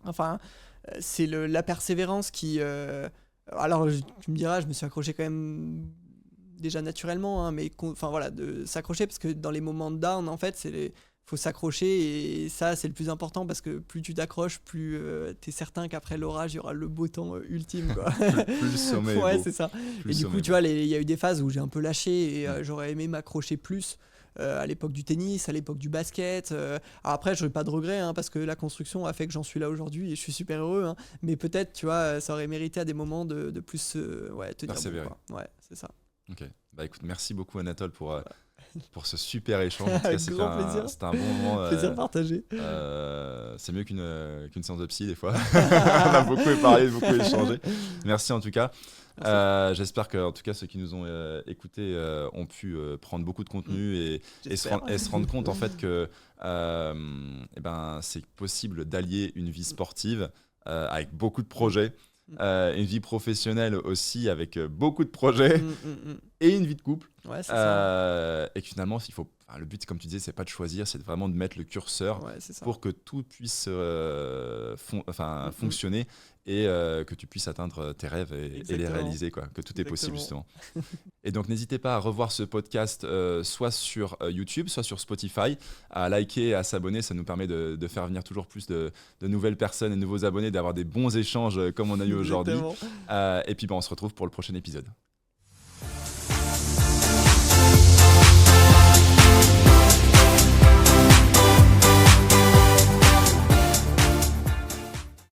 enfin, c'est la persévérance qui. Alors, tu me diras, je me suis accroché quand même déjà naturellement, hein, mais de s'accrocher parce que dans les moments de down, en fait, faut s'accrocher et ça, c'est le plus important parce que plus tu t'accroches, plus t'es certain qu'après l'orage, il y aura le beau temps ultime, quoi. Plus le sommet est Ouais, beau. c'est ça. Plus Et le du coup, sommet tu est vois, il y a eu des phases où j'ai un peu lâché et Mm. j'aurais aimé m'accrocher plus. À l'époque du tennis, à l'époque du basket. Alors après, je n'ai pas de regrets hein, parce que la construction a fait que j'en suis là aujourd'hui et je suis super heureux. Hein. Mais peut-être, tu vois, ça aurait mérité à des moments de plus tenir Persévérer. bon, quoi. Ouais, c'est ça. Ok. Bah écoute, merci beaucoup Anatole pour ce super échange. En tout cas, Avec grand plaisir. c'était un bon moment. Plaisir partagé. C'est mieux qu'une séance de psy des fois. On a beaucoup parlé, beaucoup échangé. Merci en tout cas. J'espère que en tout cas ceux qui nous ont écoutés ont pu prendre beaucoup de contenu et se rendre compte en fait que c'est possible d'allier une vie sportive avec beaucoup de projets, une vie professionnelle aussi avec beaucoup de projets et une vie de couple. Ouais, c'est ça. Et que finalement le but comme tu disais c'est pas de choisir, c'est vraiment de mettre le curseur Ouais, c'est ça. pour que tout puisse fonctionner et que tu puisses atteindre tes rêves et les Exactement. réaliser, quoi, que tout est possible Exactement. justement. Et donc n'hésitez pas à revoir ce podcast soit sur YouTube, soit sur Spotify, à liker et à s'abonner, ça nous permet de faire venir toujours plus de nouvelles personnes et de nouveaux abonnés, d'avoir des bons échanges comme on a eu aujourd'hui. Exactement. Et puis on se retrouve pour le prochain épisode.